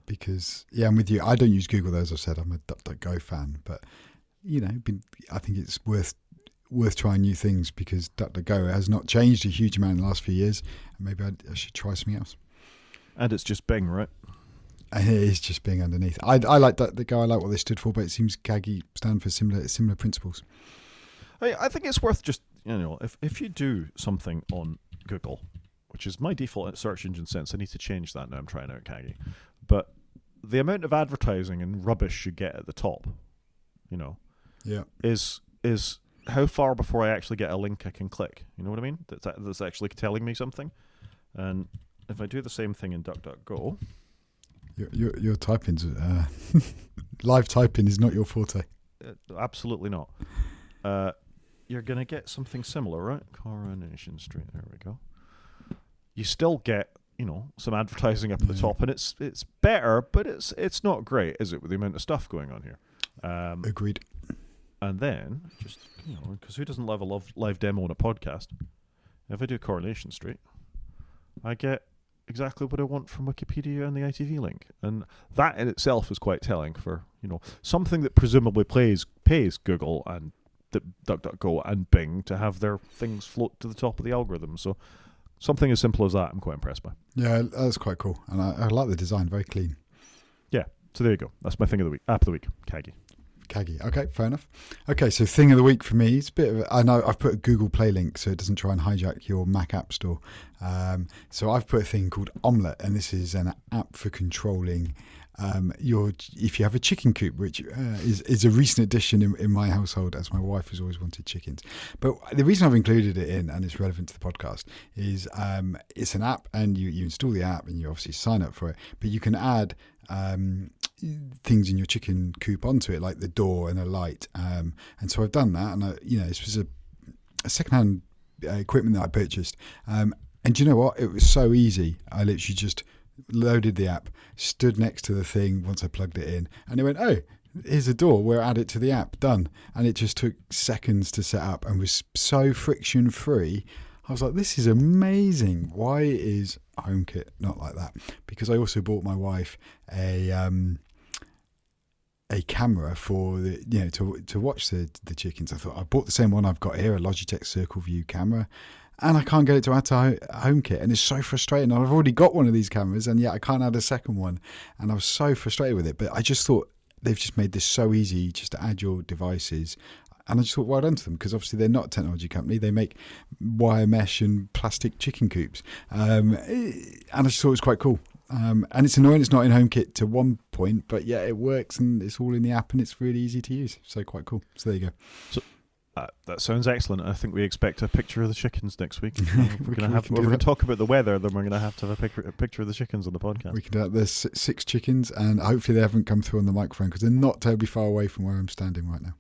Because, yeah, I'm with you. I don't use Google, though, as I've said. I'm a DuckDuckGo fan. But, I think it's worth trying new things because DuckDuckGo has not changed a huge amount in the last few years. And maybe I should try something else. And it's just Bing, right? And it is just Bing underneath. I like DuckDuckGo. I like what they stood for, but it seems Kagi stand for similar principles. I think it's worth just, if you do something on Google, which is my default search engine sense, I need to change that now. I'm trying out Kagi. But the amount of advertising and rubbish you get at the top, is how far before I actually get a link I can click. You know what I mean? That's actually telling me something. And if I do the same thing in DuckDuckGo... Your typing's... live typing is not your forte. Absolutely not. You're going to get something similar, right? Coronation Street, there we go. You still get, some advertising up at the top, and it's better, but it's not great, is it, with the amount of stuff going on here? Agreed. And then, just, because who doesn't love a live demo on a podcast? If I do Coronation Street, I get, exactly what I want from Wikipedia and the ITV link. And that in itself is quite telling for, something that presumably pays Google and DuckDuckGo and Bing to have their things float to the top of the algorithm. So something as simple as that, I'm quite impressed by. Yeah, that's quite cool. And I like the design, very clean. Yeah, so there you go. That's my thing of the week. App of the week, Kagi. Okay, fair enough. Okay, so thing of the week for me, it's a bit of I know I've put a Google Play link so it doesn't try and hijack your Mac App Store. So I've put a thing called Omelette, and this is an app for controlling if you have a chicken coop, which is a recent addition in my household, as my wife has always wanted chickens. But the reason I've included it in, and it's relevant to the podcast, is it's an app, and you install the app and you obviously sign up for it, but you can add things in your chicken coop onto it, like the door and a light. And so I've done that, and this was a secondhand equipment that I purchased. And do you know what? It was so easy. I literally just loaded the app, stood next to the thing once I plugged it in, and it went, oh, here's a door, we'll add it to the app, done. And it just took seconds to set up and was so friction free. I was like, this is amazing. Why is HomeKit not like that? Because I also bought my wife a camera for to watch the chickens. I thought, I bought the same one I've got here, a Logitech Circle View camera, and I can't get it to add to HomeKit, and it's so frustrating. I've already got one of these cameras, and yet I can't add a second one, and I was so frustrated with it. But I just thought they've just made this so easy just to add your devices. And I just thought, well done to them, because obviously they're not a technology company. They make wire mesh and plastic chicken coops. And I just thought it was quite cool. And it's annoying it's not in HomeKit to one point, but yeah, it works, and it's all in the app, and it's really easy to use. So quite cool. So there you go. So that sounds excellent. I think we expect a picture of the chickens next week. We're going to talk about the weather, then we're going to have a picture of the chickens on the podcast. We can do that. There's 6 chickens, and hopefully they haven't come through on the microphone, because they're not terribly far away from where I'm standing right now.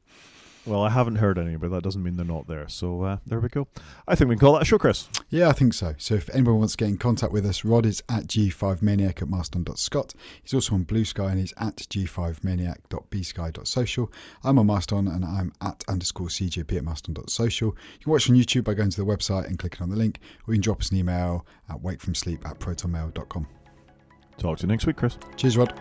Well, I haven't heard any, but that doesn't mean they're not there. So there we go. I think we can call that a show, Chris. Yeah, I think so. So if anyone wants to get in contact with us, Rod is at g5maniac@mastodon.scot. He's also on Blue Sky, and he's at g5maniac.bsky.social. I'm on Mastodon, and I'm at _CJP at mastodon.social. You can watch on YouTube by going to the website and clicking on the link, or you can drop us an email at wakefromsleep@protonmail.com. Talk to you next week, Chris. Cheers, Rod.